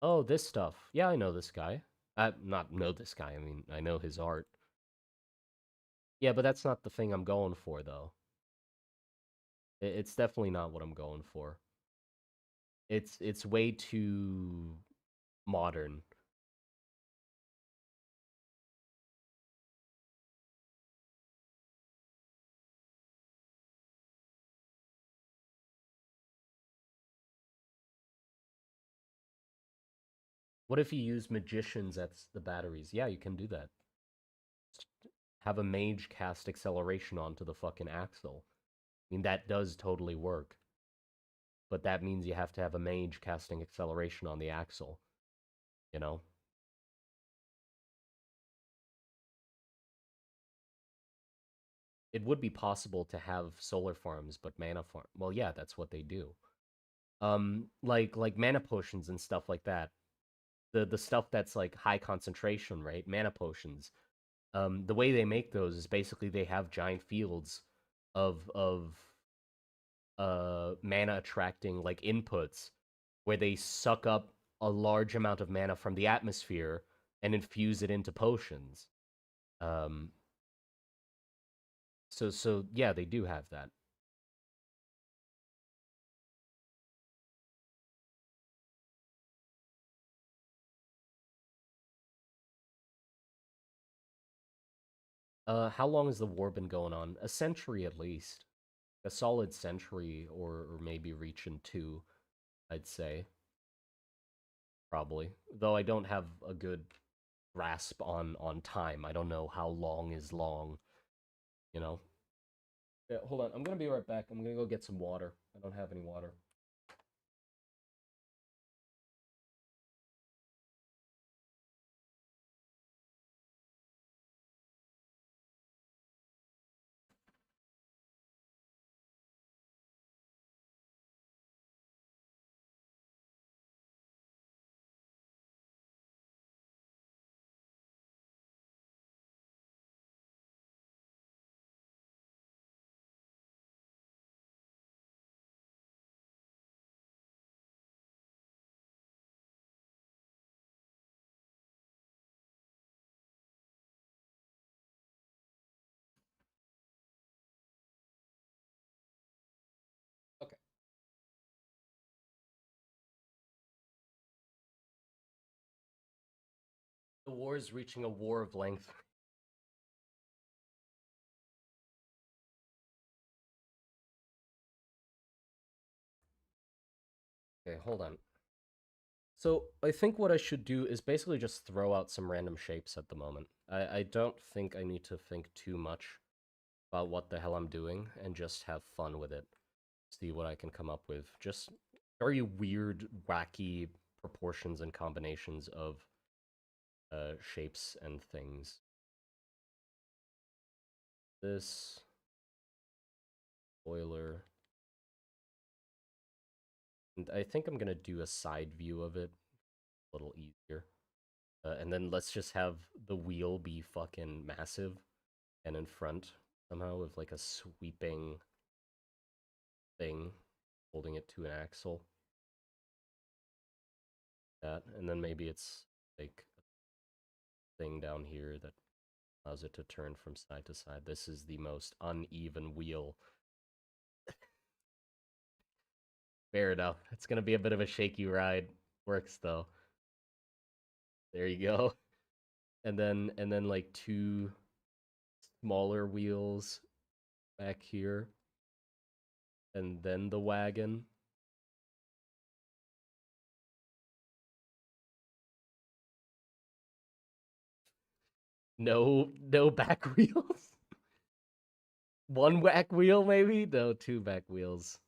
Oh, this stuff. Yeah, I know this guy. Not know this guy. I mean, I know his art. Yeah, but that's not the thing I'm going for, though. It's definitely not what I'm going for. It's way too modern. What if you use magicians as the batteries? Yeah, you can do that. Have a mage cast acceleration onto the fucking axle. I mean, that does totally work. But that means you have to have a mage casting acceleration on the axle, you know? It would be possible to have solar farms, but mana farm. Well, yeah, that's what they do. Like mana potions and stuff like that. The stuff that's like high concentration, right? Mana potions. The way they make those is basically they have giant fields of mana attracting like inputs where they suck up a large amount of mana from the atmosphere and infuse it into potions. Um, so yeah, they do have that. How long has the war been going on? A century at least. A solid century, or maybe reaching two, I'd say. Probably. Though I don't have a good grasp on time. I don't know how long is long, you know. Yeah, hold on. I'm gonna be right back. I'm gonna go get some water. I don't have any water. Okay. The war is reaching a war of length. Okay, hold on. So I think what I should do is basically just throw out some random shapes at the moment. I don't think I need to think too much about what the hell I'm doing and just have fun with it. See what I can come up with. Just very weird, wacky proportions and combinations of shapes and things. This boiler. And I think I'm gonna do a side view of it, a little easier. And then let's just have the wheel be fucking massive and in front somehow with like a sweeping thing holding it to an axle. That, and then maybe it's like a thing down here that allows it to turn from side to side. This is the most uneven wheel. Fair enough. It's gonna be a bit of a shaky ride. Works though. There you go. And then like two smaller wheels back here, and then the wagon. No back wheels. One back wheel maybe? No, two back wheels.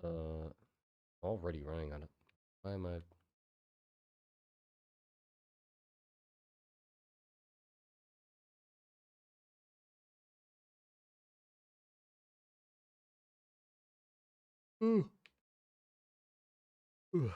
uh Already running on it. Why am I Ooh. Ooh.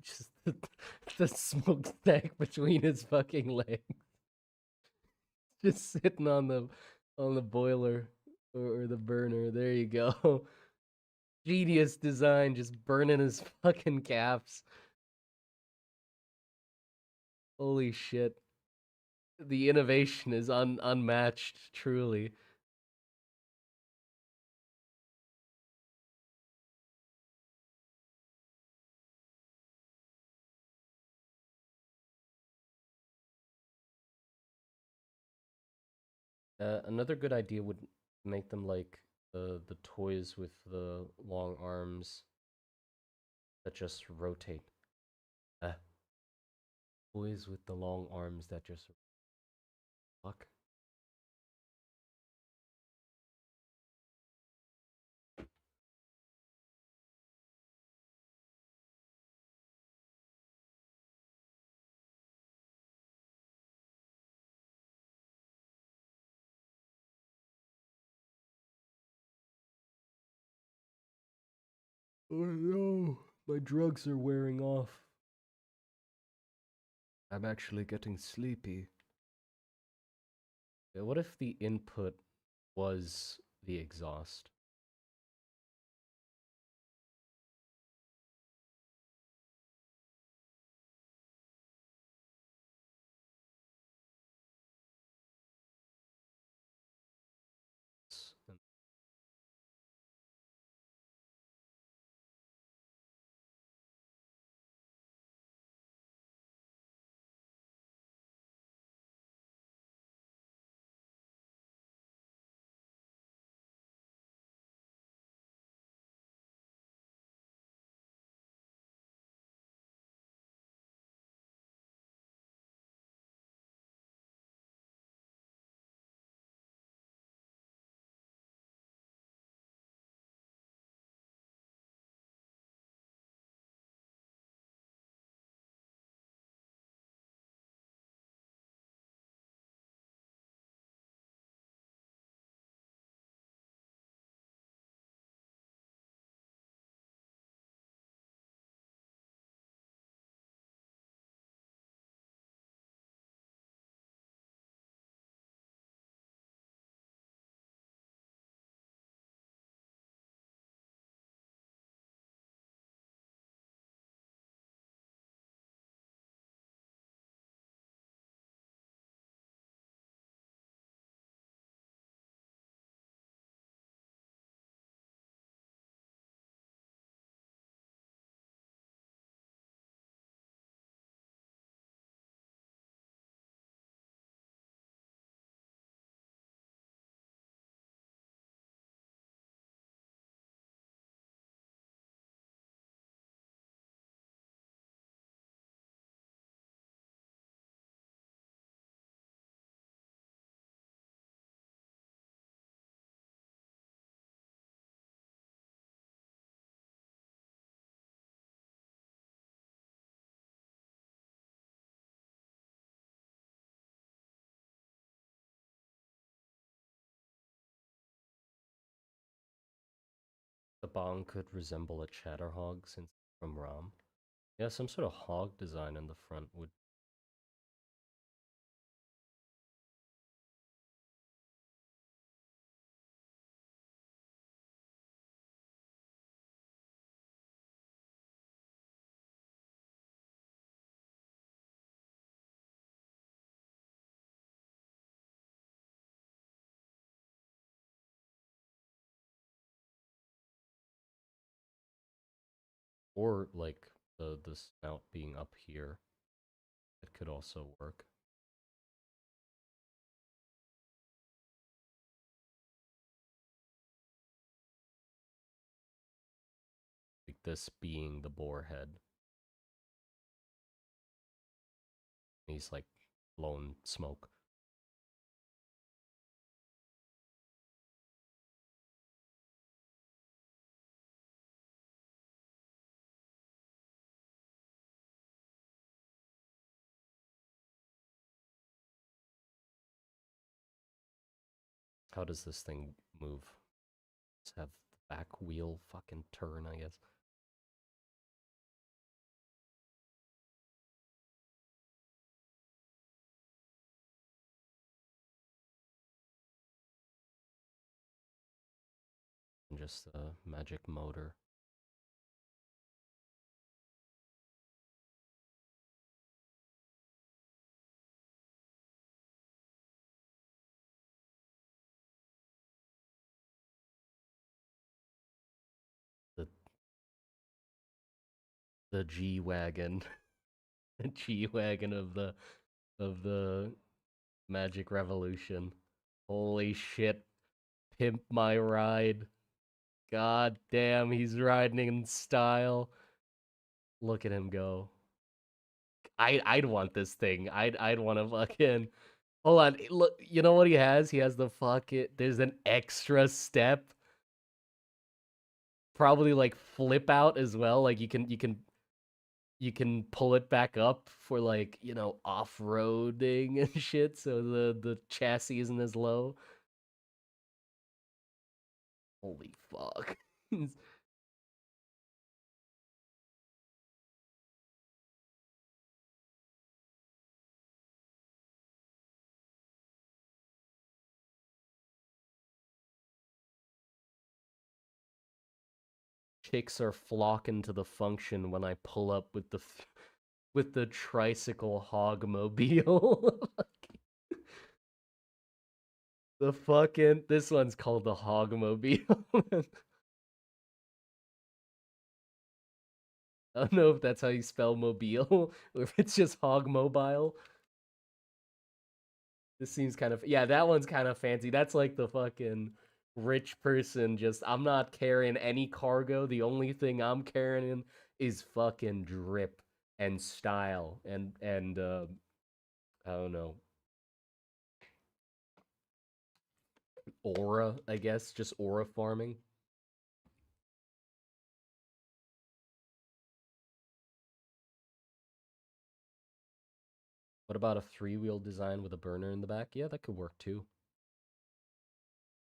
Just the smokestack between his fucking legs, just sitting on the boiler or the burner. There you go. Genius design, just burning his fucking caps. Holy shit. The innovation is unmatched, truly. Another good idea would make them like the toys with the long arms that just rotate. Uh, Toys with the long arms that just fuck. Oh no, my drugs are wearing off. I'm actually getting sleepy. Yeah, what if the input was the exhaust? The bong could resemble a chatterhog since it's from Ram. Yeah, some sort of hog design in the front would. Or like the snout being up here. That could also work. Like this being the boar head. He's like blowing smoke. How does this thing move? Let's have the back wheel fucking turn, I guess. just a magic motor. The the G wagon, the G wagon of the Magic Revolution. Holy shit! Pimp my ride. God damn, he's riding in style. Look at him go. I'd want this thing. I'd want to fucking hold on. Look, you know what he has? He has the fucking. There's an extra step, probably like flip out as well. Like you can pull it back up for like off roading and shit. So the chassis isn't as low. Holy fuck! Chicks are flocking to the function when I pull up with the tricycle hogmobile. The fucking this one's called the hogmobile. I don't know if that's how you spell mobile or if it's just hogmobile. This seems kind of yeah, that one's kind of fancy. That's like the fucking rich person just I'm not carrying any cargo. The only thing I'm carrying is fucking drip and style and I don't know, aura, I guess, just aura farming. What about a three-wheel design with a burner in the back? Yeah, that could work too.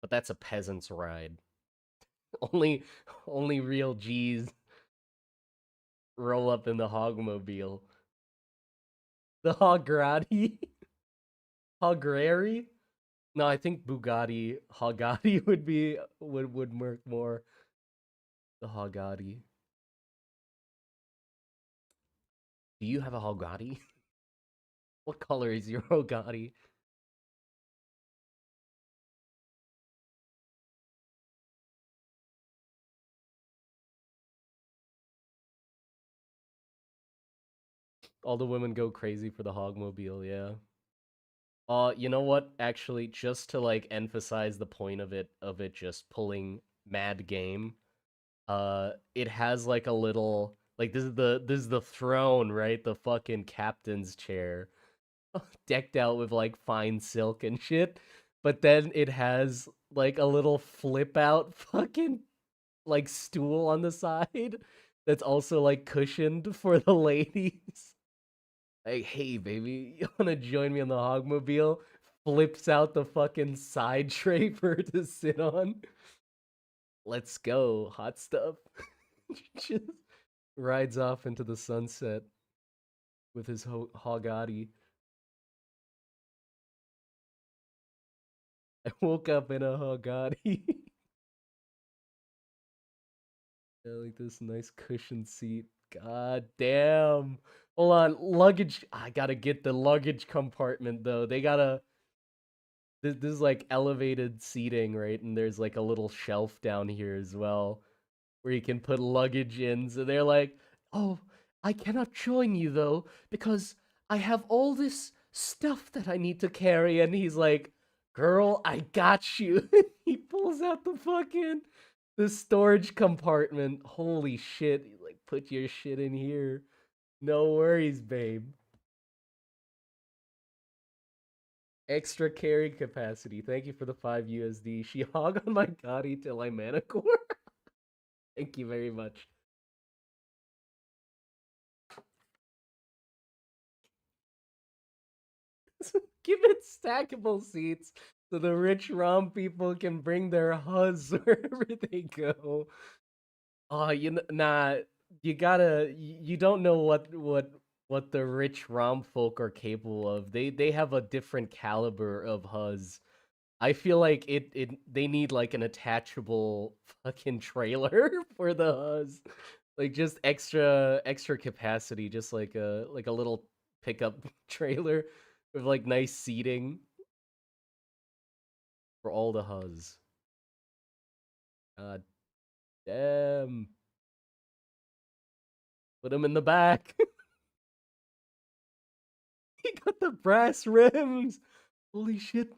But that's a peasant's ride. Only only real G's roll up in the hogmobile. The Hograti? Hograri? No, I think Bugatti Hogati would work more. The Hogati. Do you have a Hogati? What color is your Hogati? All the women go crazy for the Hogmobile, yeah. You know what? Actually, just to like emphasize the point of it just pulling mad game, it has like a little like this is the throne, right? The fucking captain's chair, decked out with like fine silk and shit. But then it has like a little flip out fucking like stool on the side that's also like cushioned for the ladies. Like, hey, baby, you wanna join me on the Hogmobile? Flips out the fucking side tray for her to sit on. Let's go, hot stuff. Just rides off into the sunset with his Hogati. I woke up in a Hogati. Yeah, like this nice cushion seat. God damn. Hold on, luggage. I gotta get the luggage compartment though. They gotta this is like elevated seating, right? And there's like a little shelf down here as well where you can put luggage in. So they're like, "Oh, I cannot join you though because I have all this stuff that I need to carry." And he's like, "Girl, I got you." He pulls out the storage compartment. Holy shit! Like, put your shit in here. No worries, babe. Extra carry capacity. Thank you for the 5 USD. She hog on my Gotti till I manicore. Thank you very much. Give it stackable seats so the rich ROM people can bring their huzz wherever they go. Oh, nah, you don't know what the rich ROM folk are capable of. They have a different caliber of huzz. I feel like they need like an attachable fucking trailer for the Huz. Like just extra capacity, just like a little pickup trailer with like nice seating for all the Huz. God damn. Put him in the back. He got the brass rims. Holy shit.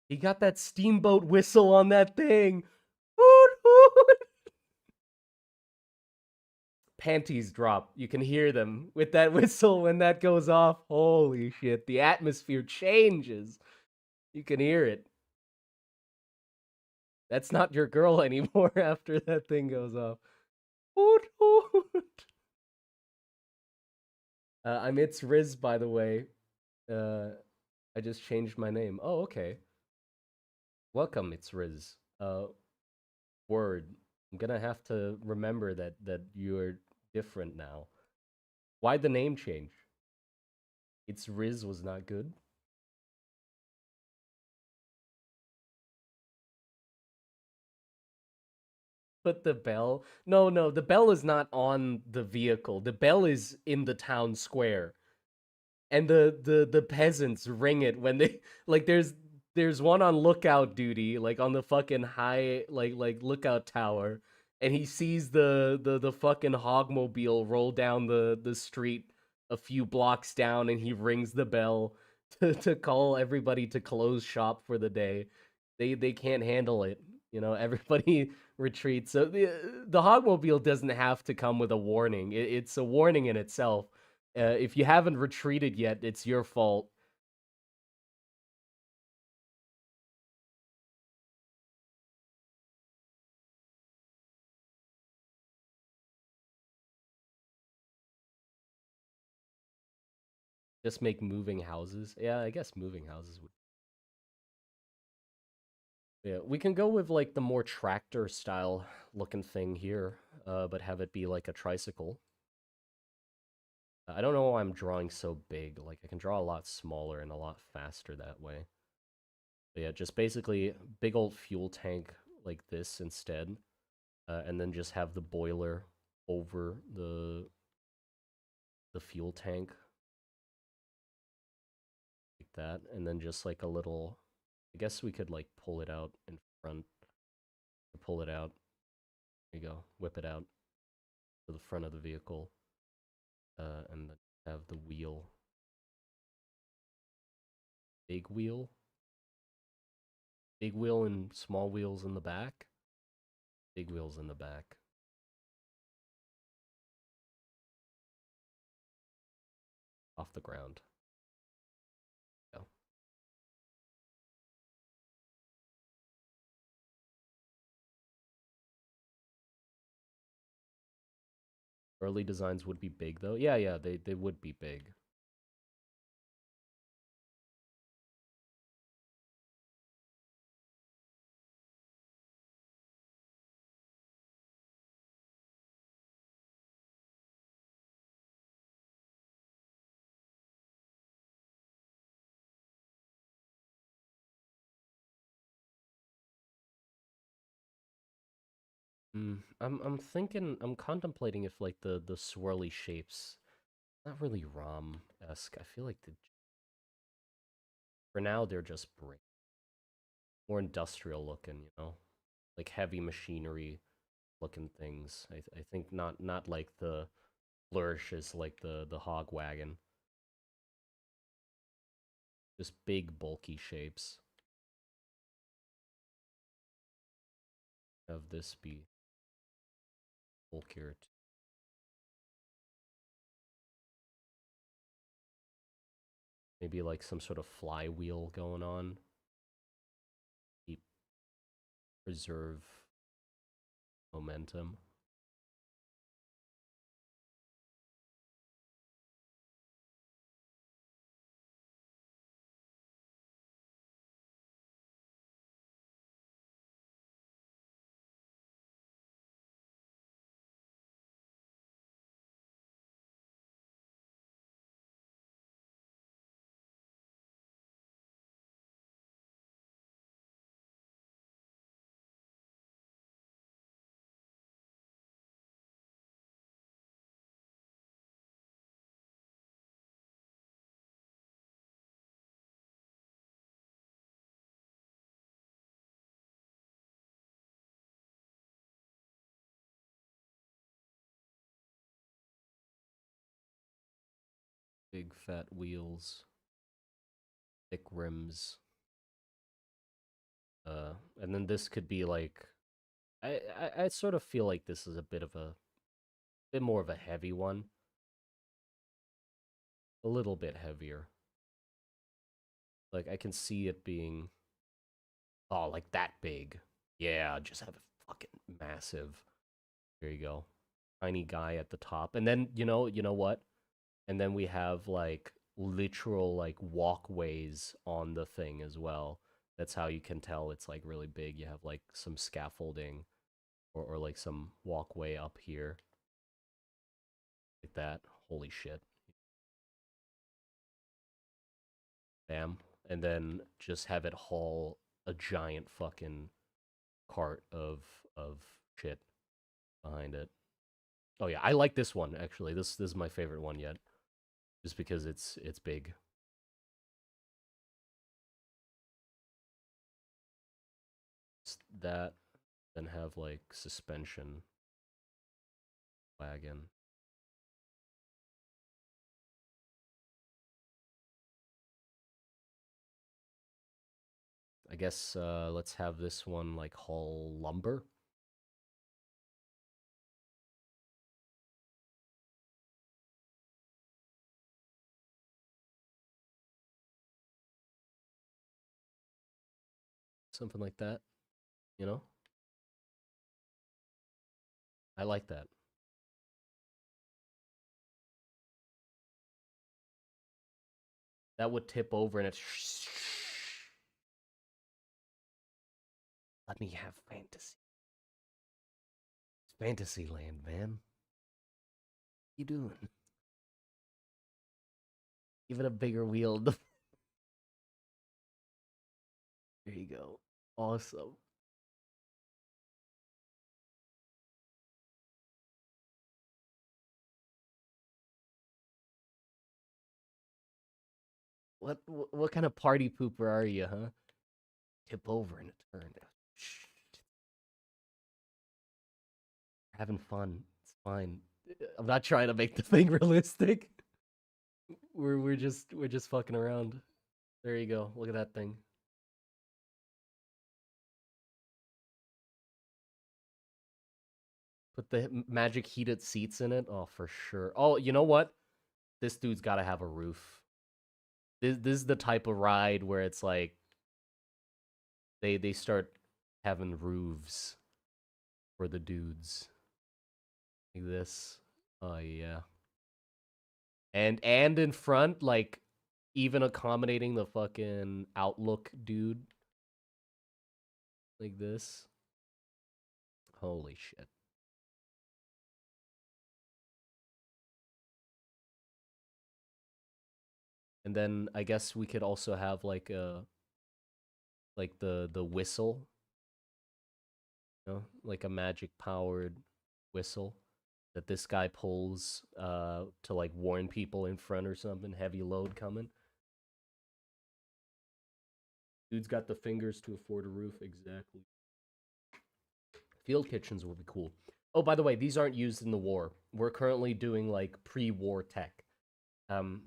He got that steamboat whistle on that thing. Hoot, hoot. Panties drop. You can hear them with that whistle when that goes off. Holy shit. The atmosphere changes. You can hear it. That's not your girl anymore after that thing goes off. Hoot, hoot. I'm It's Riz, by the way. Uh, I just changed my name. Oh, okay. Welcome, It's Riz. Word. I'm gonna have to remember that you're different now. Why the name change? It's Riz was not good. Put the bell. No, no, the bell is not on the vehicle. The bell is in the town square. And the peasants ring it when they like there's one on lookout duty, like on the fucking high like lookout tower, and he sees the fucking hogmobile roll down the street a few blocks down, and he rings the bell to call everybody to close shop for the day. They can't handle it. You know, everybody retreats. So the hogmobile doesn't have to come with a warning. It's a warning in itself. If you haven't retreated yet, it's your fault. Just make moving houses. Yeah, I guess moving houses would. Yeah, we can go with like the more tractor style looking thing here, but have it be like a tricycle. I don't know why I'm drawing so big. Like I can draw a lot smaller and a lot faster that way. But yeah, just basically big old fuel tank like this instead, and then just have the boiler over the fuel tank like that, and then just like a little. I guess we could like pull it out in front. Pull it out. There you go. Whip it out to the front of the vehicle, and then have the wheel. Big wheel. Big wheel and small wheels in the back. Big wheels in the back. Off the ground. Go. Early designs would be big though. Yeah, yeah, they would be big. I'm thinking I'm contemplating if like the swirly shapes not really ROM esque. I feel like for now they're just more industrial looking, you know, like heavy machinery looking things. I think not like the flourishes like the hog wagon. Just big bulky shapes. Have this be bulkier. Maybe like some sort of flywheel going on. Keep preserve momentum. Big fat wheels, thick rims. And then this could be like I sort of feel like this is a bit more of a heavy one, a little bit heavier. Like I can see it being like that big. Yeah, just have it fucking massive. There you go. Tiny guy at the top. And then, you know what? And then we have like literal like walkways on the thing as well. That's how you can tell it's like really big. You have like some scaffolding or like some walkway up here like that. Holy shit. Bam. And then just have it haul a giant fucking cart of shit behind it. Oh yeah, I like this one actually. This is my favorite one yet, just because it's big. That, then have like suspension wagon. I guess let's have this one like haul lumber, something like that. You know, I like that. That would tip over and it's let me have fantasy. It's fantasy land, man. What you doing? Even a bigger wheel. There you go. Awesome. What kind of party pooper are you, huh? Tip over in a turn. Shh. Having fun. It's fine. I'm not trying to make the thing realistic. We're just fucking around. There you go. Look at that thing. Put the magic heated seats in it. Oh, for sure. Oh, you know what? This dude's got to have a roof. This is the type of ride where it's like they start having roofs for the dudes like this. Oh yeah. And in front, like even accommodating the fucking outlook dude like this. Holy shit. And then I guess we could also have like the whistle, like a magic powered whistle that this guy pulls to like warn people in front or something, heavy load coming. Dude's got the fingers to afford a roof, exactly. Field kitchens will be cool. Oh, by the way, these aren't used in the war. We're currently doing like pre-war tech. Um,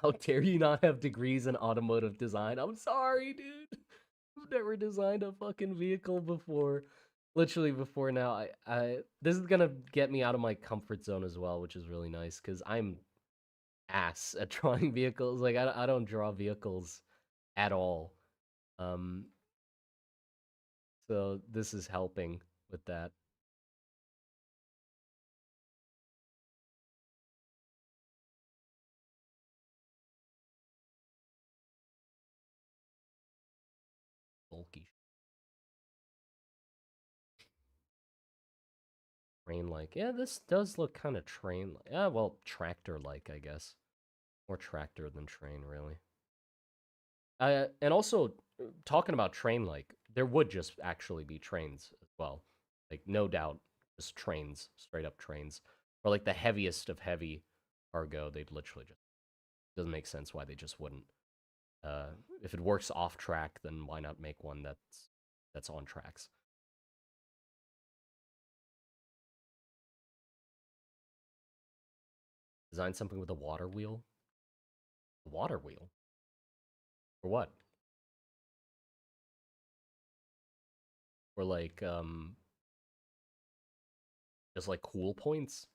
how dare you not have degrees in automotive design? I'm sorry, dude. I've never designed a fucking vehicle before. Literally before now. I this is gonna get me out of my comfort zone as well, which is really nice because I'm ass at drawing vehicles. Like I don't draw vehicles at all. Um, so this is helping with that. Bulky train like. Yeah, this does look kind of train like. Yeah, well, tractor like, I guess. More tractor than train, really. And also, talking about train like, there would just actually be trains as well. Like, no doubt, just trains, straight up trains. Or like the heaviest of heavy cargo, they'd literally just. Doesn't make sense why they just wouldn't. Uh, if it works off track, then why not make one that's on tracks? Design something with a water wheel? A water wheel? For what? Or like, just like cool points?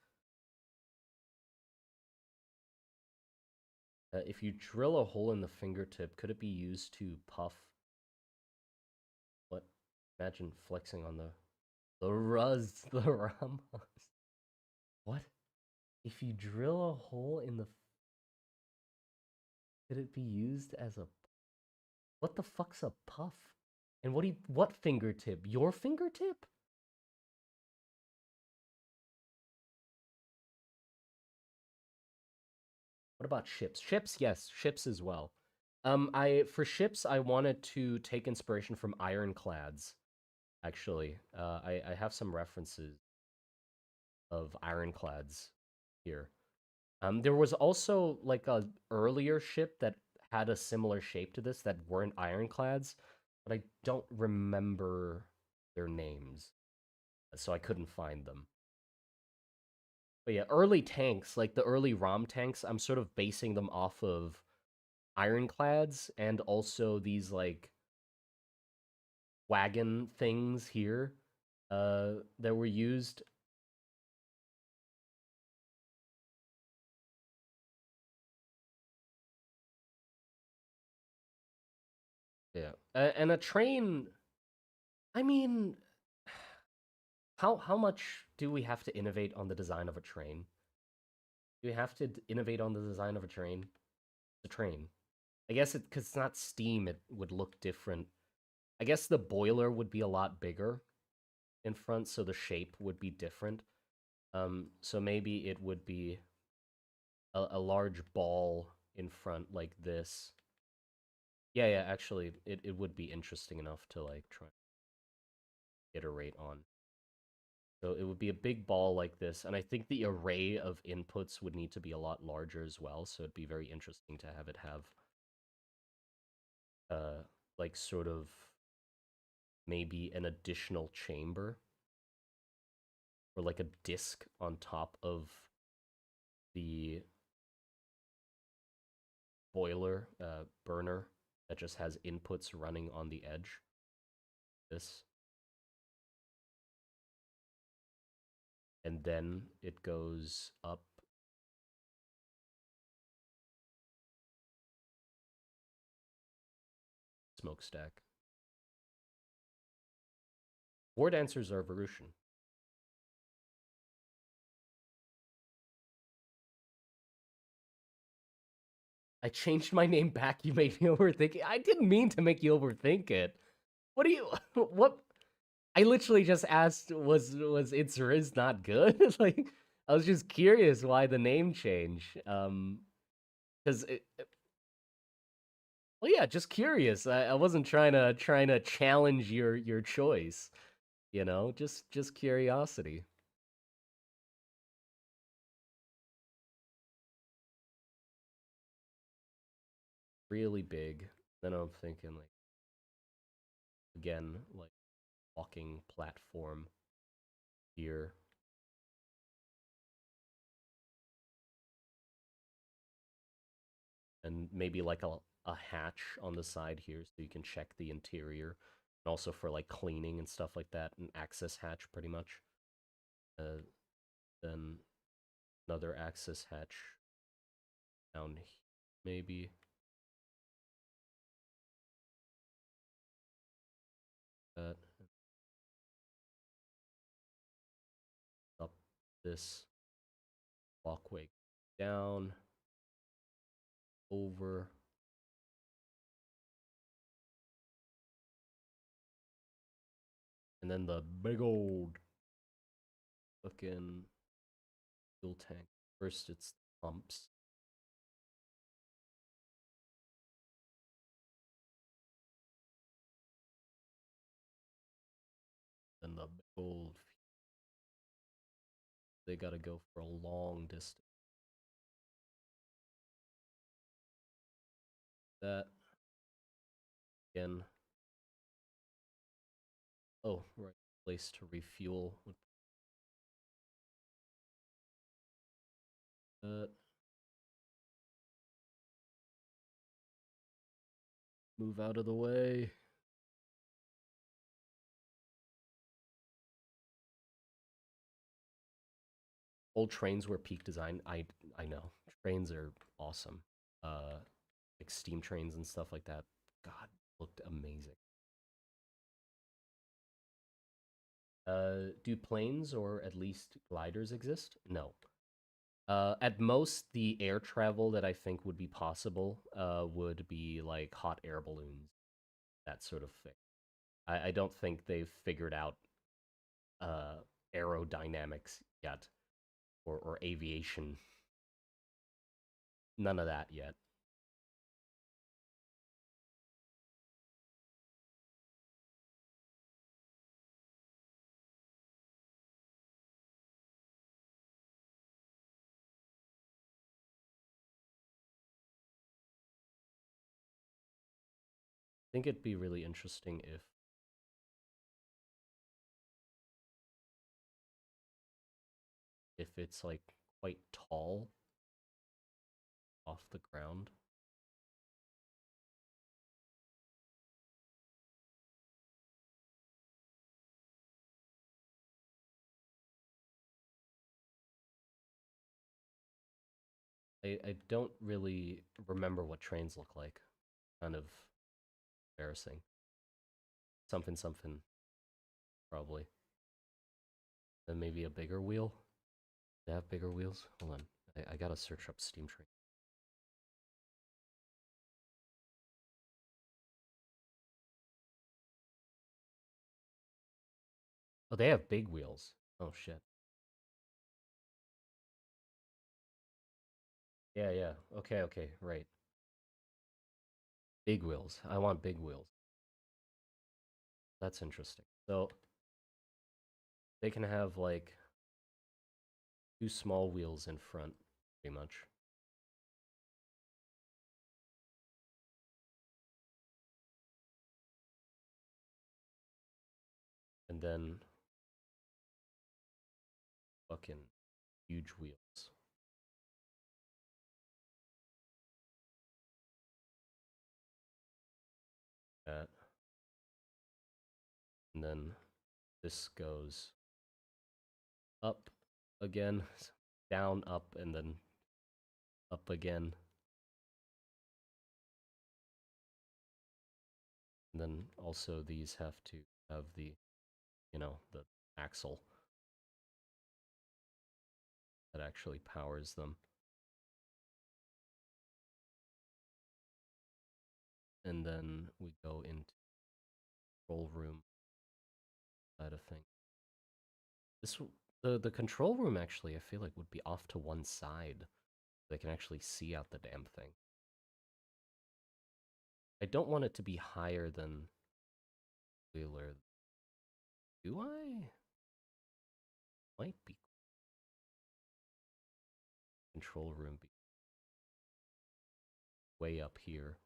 If you drill a hole in the fingertip, could it be used to puff? What? Imagine flexing on the Ruz, the Ramos. What? If you drill a hole in the, could it be used as a? What the fuck's a puff? And what fingertip? Your fingertip? What about ships? Ships, yes, ships as well. I for ships, I wanted to take inspiration from ironclads. Actually, I have some references of ironclads here. There was also like a earlier ship that had a similar shape to this that weren't ironclads, but I don't remember their names, so I couldn't find them. But yeah, early tanks, like the early ROM tanks, I'm sort of basing them off of ironclads and also these like wagon things here that were used. Yeah. And a train, I mean, how much do we have to innovate on the design of a train? Do we have to innovate on the design of a train? The train. I guess it cuz it's not steam, it would look different. I guess the boiler would be a lot bigger in front, so the shape would be different. So maybe it would be a large ball in front like this. Yeah, yeah, actually, it would be interesting enough to like try and iterate on. So it would be a big ball like this, and I think the array of inputs would need to be a lot larger as well, so it'd be very interesting to have it have like sort of maybe an additional chamber or like a disc on top of the boiler burner that just has inputs running on the edge. This. And then it goes up smokestack. War dancers are Varusian. I changed my name back. You made me overthink it. I didn't mean to make you overthink it. What do you? What? I literally just asked, was it's Riz not good? Like, I was just curious why the name change. Because well, yeah, just curious. I wasn't trying to challenge your choice. You know, just curiosity. Really big. Then I'm thinking like again like walking platform here, and maybe like a hatch on the side here so you can check the interior, and also for like cleaning and stuff like that. An access hatch, pretty much. Uh, then another access hatch down here, maybe. Uh, up this walkway down over, and then the big old fucking fuel tank. First, it's pumps, then the big old. They gotta go for a long distance. That again. Oh, right. Place to refuel. That. Move out of the way. Old trains were peak design. I know. Trains are awesome. Uh like steam trains and stuff like that. God, looked amazing. Do planes or at least gliders exist? No. At most, the air travel that I think would be possible would be like hot air balloons, that sort of thing. I don't think they've figured out uh, aerodynamics yet, or aviation. None of that yet. I think it'd be really interesting if it's like quite tall off the ground. I don't really remember what trains look like. Kind of embarrassing. Something something probably. Then maybe a bigger wheel. They have bigger wheels. Hold on, I gotta search up steam train. Oh, they have big wheels. Oh shit. Yeah, yeah. Okay, okay, right. Big wheels. I want big wheels. That's interesting. So they can have like two small wheels in front, pretty much, and then fucking huge wheels. That, and then this goes up again, down, up, and then up again. And then also these have to have the axle that actually powers them. And then we go into control room side of things. This the control room actually I feel like would be off to one side. They can actually see out the damn thing. I don't want it to be higher than Wheeler. Do I? Might be control room be way up here.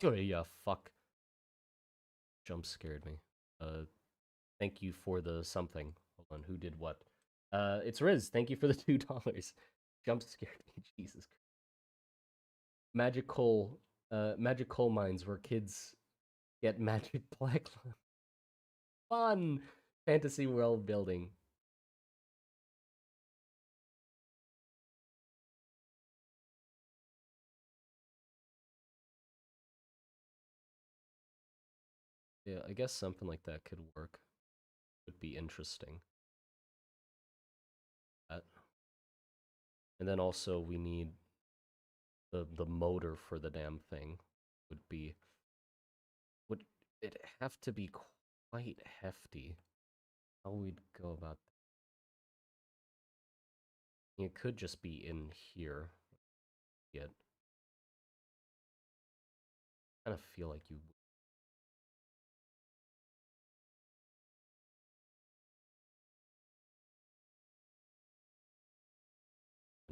Oh yeah, fuck. Jump scared me. Thank you for the something. Hold on, who did what? It's Riz. Thank you for the $2. Jump scared me. Jesus. Magical, magic coal mines where kids get magic black. Fun fantasy world building. Yeah, I guess something like that could work. Would be interesting. And then also we need the motor for the damn thing. Would it have to be quite hefty? How we'd go about that? It could just be in here. Yet, I kind of feel like you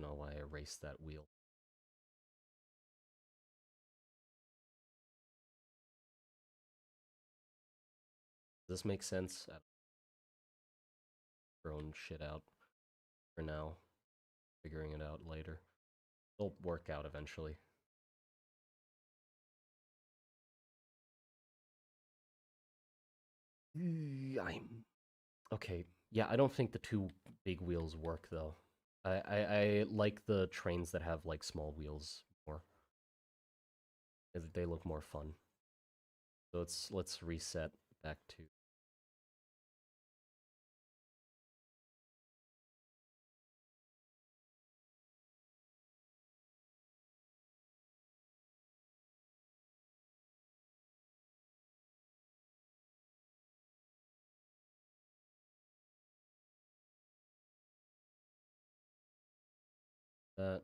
know why I erased that wheel. Does this make sense? Throwing shit out for now, figuring it out later. It'll work out eventually. I'm okay. Yeah, I don't think the two big wheels work though. I like the trains that have like small wheels more. They look more fun. So let's reset back to that.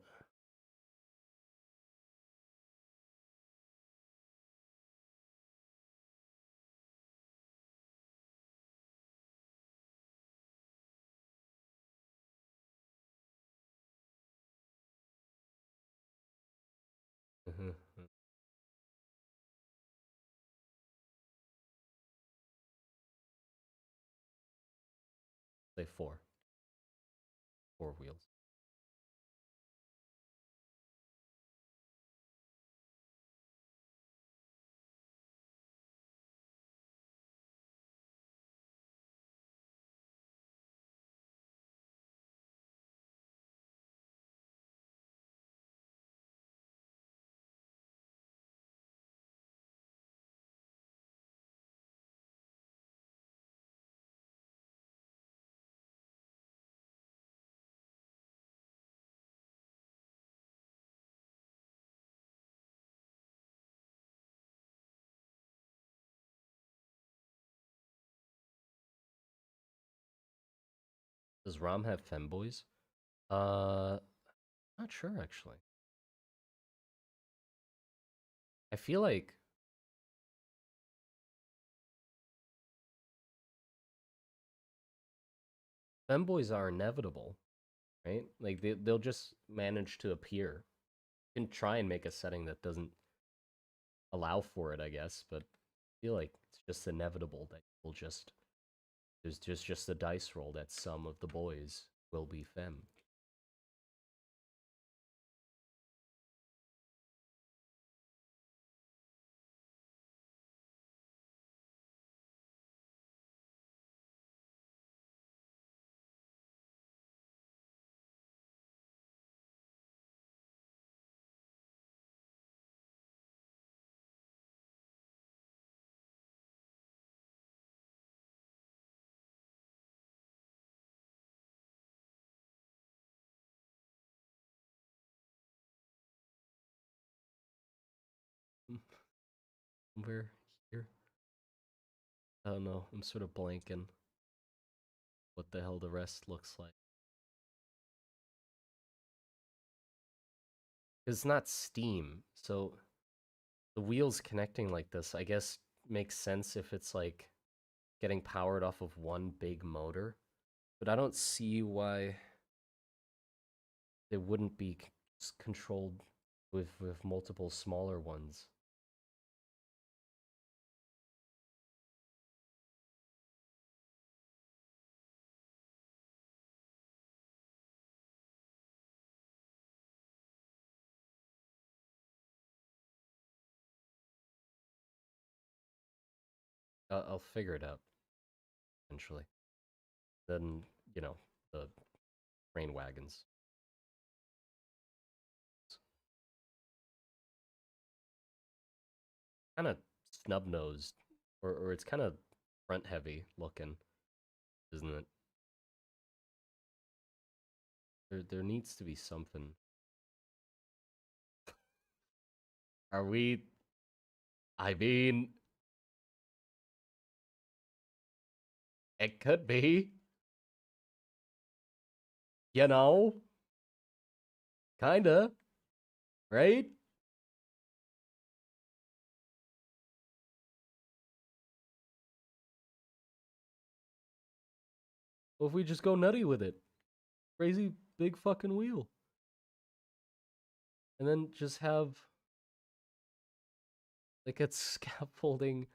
Say four wheels. Does Rom have femboys? Not sure actually. I feel like femboys are inevitable, right? Like they'll just manage to appear. You can try and make a setting that doesn't allow for it, I guess, but I feel like it's just inevitable that will just there's just a dice roll that some of the boys will be femme. Over here. I don't know. I'm sort of blanking what the hell the rest looks like. It's not steam, so the wheels connecting like this, I guess, makes sense if it's like getting powered off of one big motor. But I don't see why they wouldn't be controlled with multiple smaller ones. I'll figure it out eventually. Then, you know, the train wagons. Kind of snub nosed, or it's kind of front heavy looking, isn't it? There needs to be something. Are we? I mean, it could be. You know, kinda, right? What if we just go nutty with it? Crazy big fucking wheel. And then just have like a scaffolding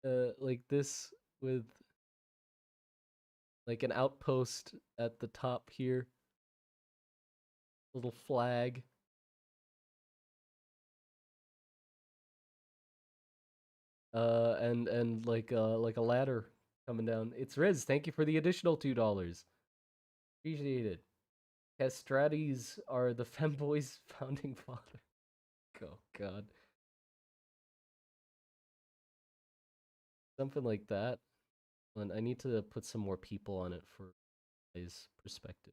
like this with like an outpost at the top here, little flag. and like a ladder coming down. It's Riz. Thank you for the additional $2. Appreciate it. Castratis are the femboys' founding father. Oh God, something like that. And I need to put some more people on it for his perspective.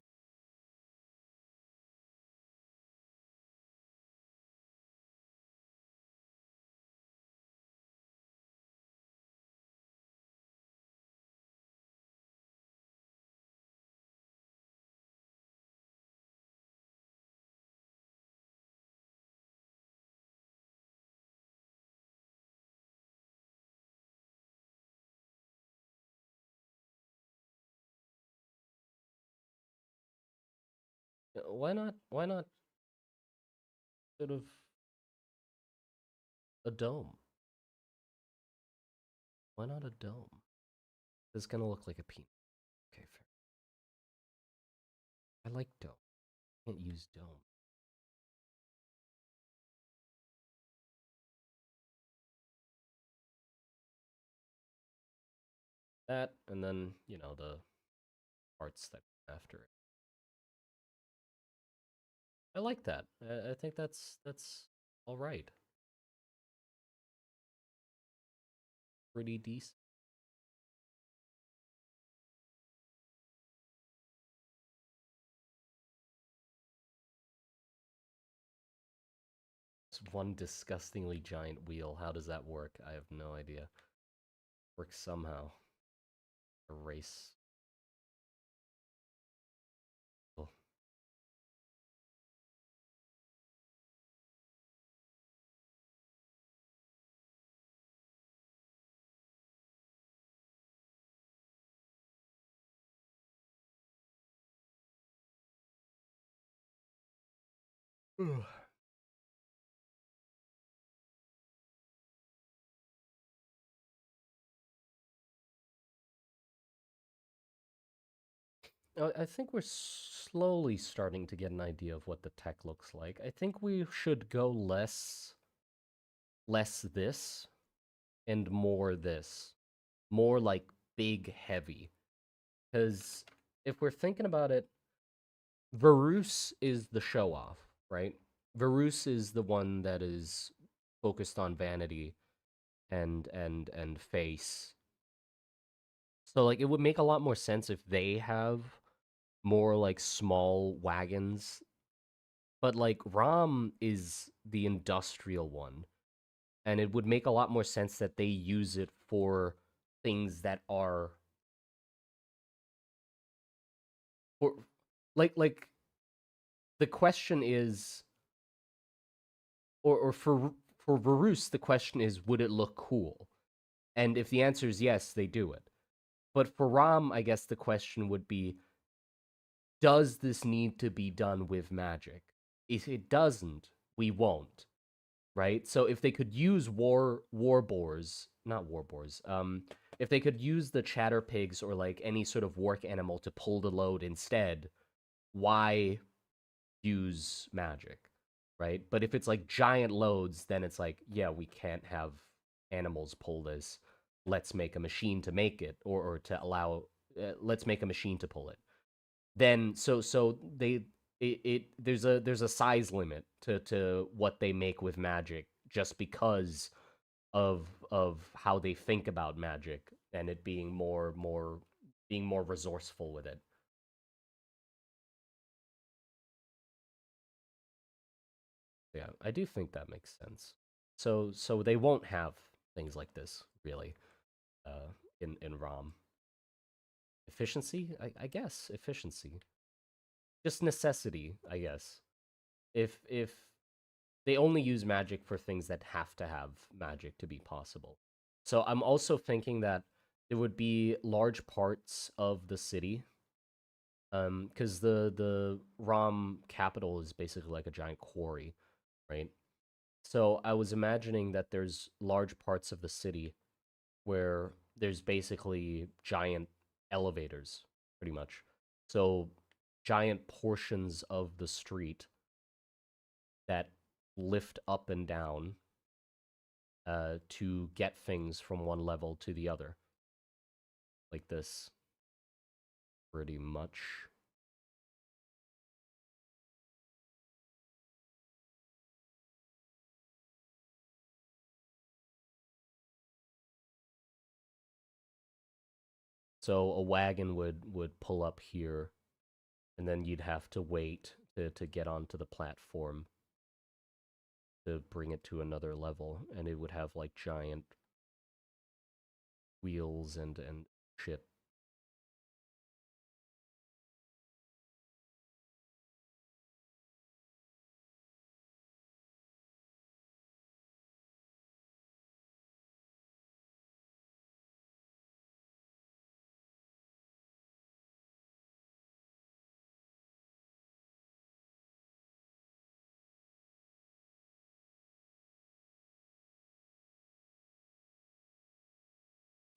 Why not? Why not sort of a dome? Why not a dome? It's gonna look like a peanut. Okay, fair. I like dome. Can't use dome. That and then the parts that come after it. I like that. I think that's all right. Pretty decent. It's one disgustingly giant wheel. How does that work? I have no idea. Works somehow. Erase. Oh. I think we're slowly starting to get an idea of what the tech looks like. I think we should go less this and more this. More like big heavy. Because if we're thinking about it, Varus is the show off, right? Varus is the one that is focused on vanity and face. So like it would make a lot more sense if they have more like small wagons. But like Ram is the industrial one, and it would make a lot more sense that they use it for things that are for like the question is or for Varus the question is would it look cool? And if the answer is yes, they do it. But for Ram, I guess the question would be does this need to be done with magic? If it doesn't, we won't, right? So if they could use war boars, not war boars, if they could use the chatter pigs or like any sort of work animal to pull the load instead, why use magic, right? But if it's like giant loads, then it's like, yeah, we can't have animals pull this. Let's make a machine to make it, or to allow. Let's make a machine to pull it. Then so they there's a size limit to what they make with magic just because of how they think about magic and it being more resourceful with it. Yeah, I do think that makes sense. So they won't have things like this really in ROM. Efficiency, I guess efficiency, just necessity, I guess. If they only use magic for things that have to have magic to be possible. So I'm also thinking that there would be large parts of the city, because the ROM capital is basically like a giant quarry, right? So I was imagining that there's large parts of the city where there's basically giant elevators, pretty much. So giant portions of the street that lift up and down to get things from one level to the other, like this, pretty much. So a wagon would pull up here, and then you'd have to wait to get onto the platform to bring it to another level, and it would have like giant wheels and shit.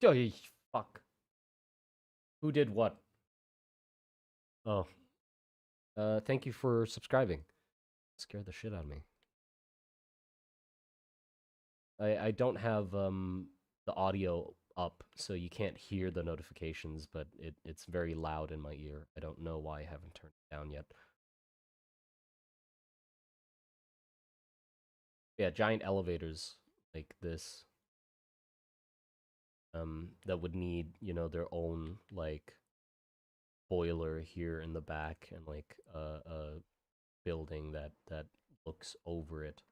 Oh, fuck. Who did what? Oh, thank you for subscribing. Scared the shit out of me. I don't have the audio up, so you can't hear the notifications, but it's very loud in my ear. I don't know why I haven't turned it down yet. Yeah, giant elevators like this, that would need, their own like boiler here in the back and like a building that looks over it.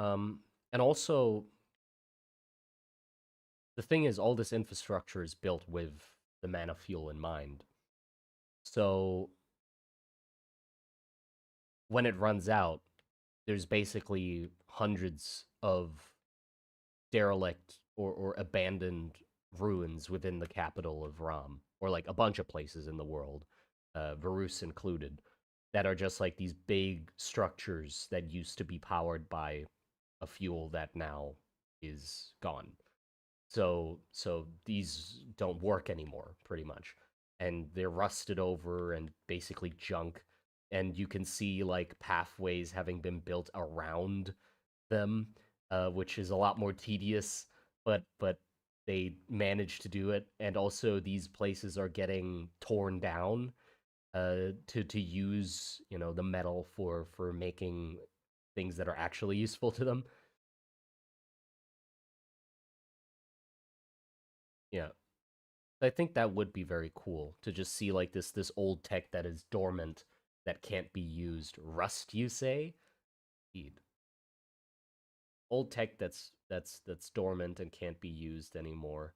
Um, and also the thing is, all this infrastructure is built with the mana fuel in mind. So when it runs out, there's basically hundreds of derelict or abandoned ruins within the capital of Ram, or like a bunch of places in the world, Varus included, that are just like these big structures that used to be powered by a fuel that now is gone. So these don't work anymore, pretty much, and they're rusted over and basically junk. And you can see like pathways having been built around them, which is a lot more tedious, but they managed to do it. And also, these places are getting torn down to use the metal for making things that are actually useful to them. Yeah. I think that would be very cool to just see like this old tech that is dormant that can't be used. Rust, you say? Indeed. Old tech that's dormant and can't be used anymore.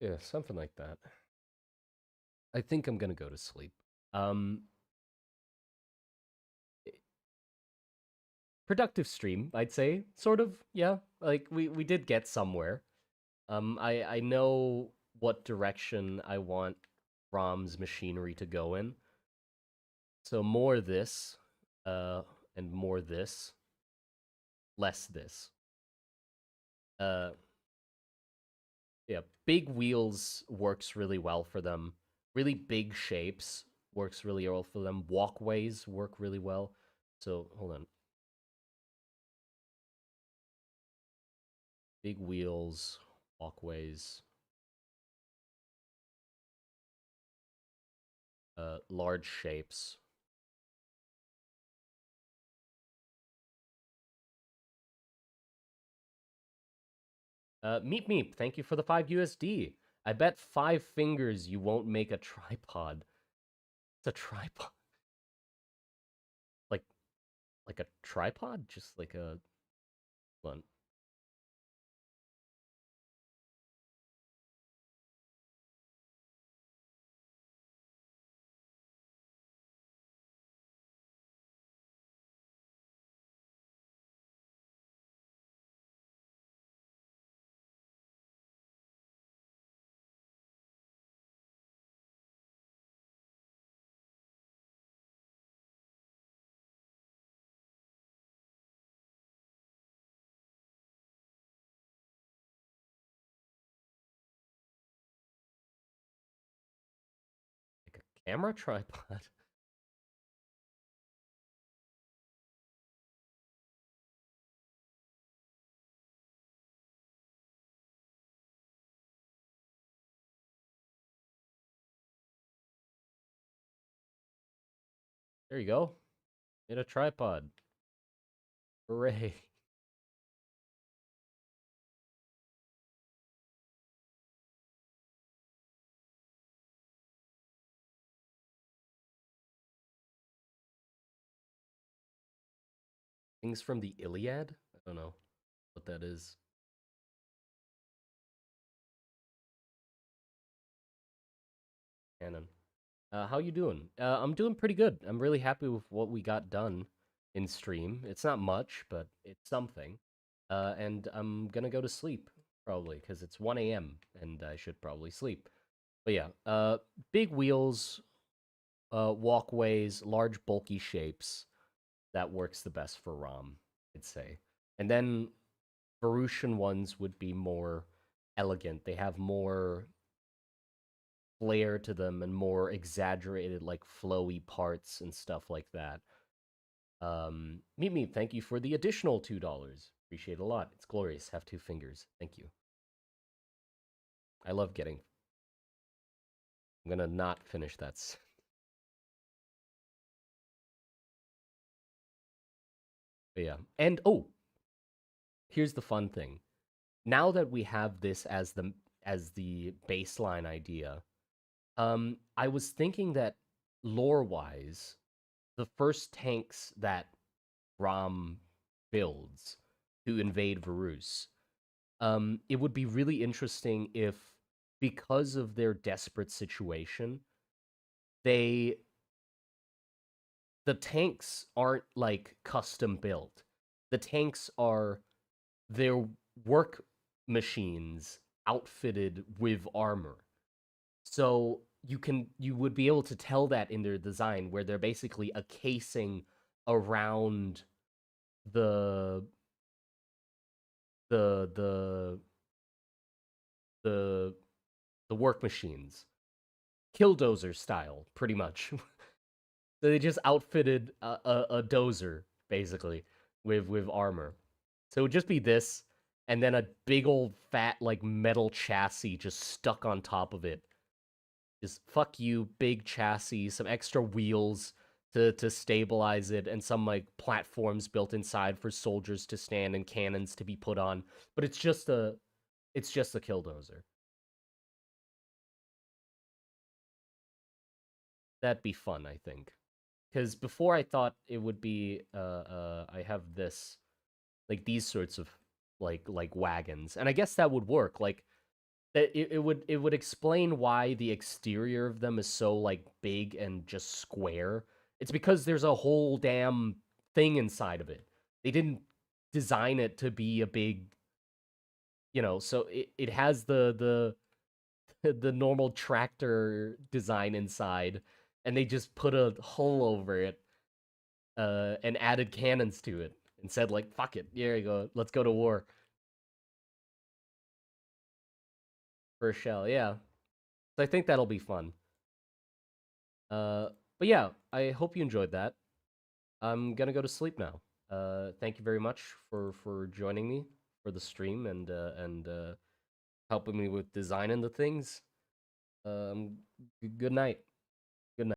Yeah, something like that. I think I'm gonna go to sleep. Um, Productive stream, I'd say. Sort of, yeah. Like we did get somewhere. I know what direction I want Rom's machinery to go in. So more this, uh, and more this, less this. Uh, yeah, big wheels works really well for them. Really big shapes works really well for them. Walkways work really well. So hold on. Big wheels, walkways, large shapes. Meep Meep, thank you for the 5 USD. I bet 5 fingers you won't make a tripod. It's a tripod. Like like a tripod? Just like a one. Like a camera tripod. There you go. Made a tripod. Hooray. Things from the Iliad? I don't know what that is. Canon. How you doing? I'm doing pretty good. I'm really happy with what we got done in stream. It's not much, but it's something. And I'm gonna go to sleep probably because it's 1 a.m. and I should probably sleep. But yeah, big wheels, walkways, large bulky shapes. That works the best for ROM, I'd say. And then Varusian ones would be more elegant. They have more flair to them and more exaggerated, like flowy parts and stuff like that. Meet Me, thank you for the additional $2. Appreciate it a lot. It's glorious. Have 2 fingers. Thank you. I love getting. I'm gonna not finish that. But yeah, and oh, here's the fun thing. Now that we have this as the baseline idea, I was thinking that lore wise, the first tanks that Rom builds to invade Varus, it would be really interesting if, because of their desperate situation, they the tanks aren't like custom built. The tanks are their work machines outfitted with armor. So you would be able to tell that in their design where they're basically a casing around the the the the the work machines, killdozer style, pretty much. So they just outfitted a dozer basically with armor. So it would just be this, and then a big old fat like metal chassis just stuck on top of it. Just fuck you, big chassis, some extra wheels to stabilize it, and some like platforms built inside for soldiers to stand and cannons to be put on. But it's just a killdozer. That'd be fun, I think. Because before I thought it would be I have this like these sorts of like wagons, and I guess that would work. Like that it would explain why the exterior of them is so like big and just square. It's because there's a whole damn thing inside of it. They didn't design it to be a big, so it has the normal tractor design inside, and they just put a hull over it, and added cannons to it and said like, "Fuck it, here you go, let's go to war for a shell." Yeah, so I think that'll be fun. But yeah, I hope you enjoyed that. I'm gonna go to sleep now. Thank you very much for joining me for the stream and helping me with designing the things. Good night.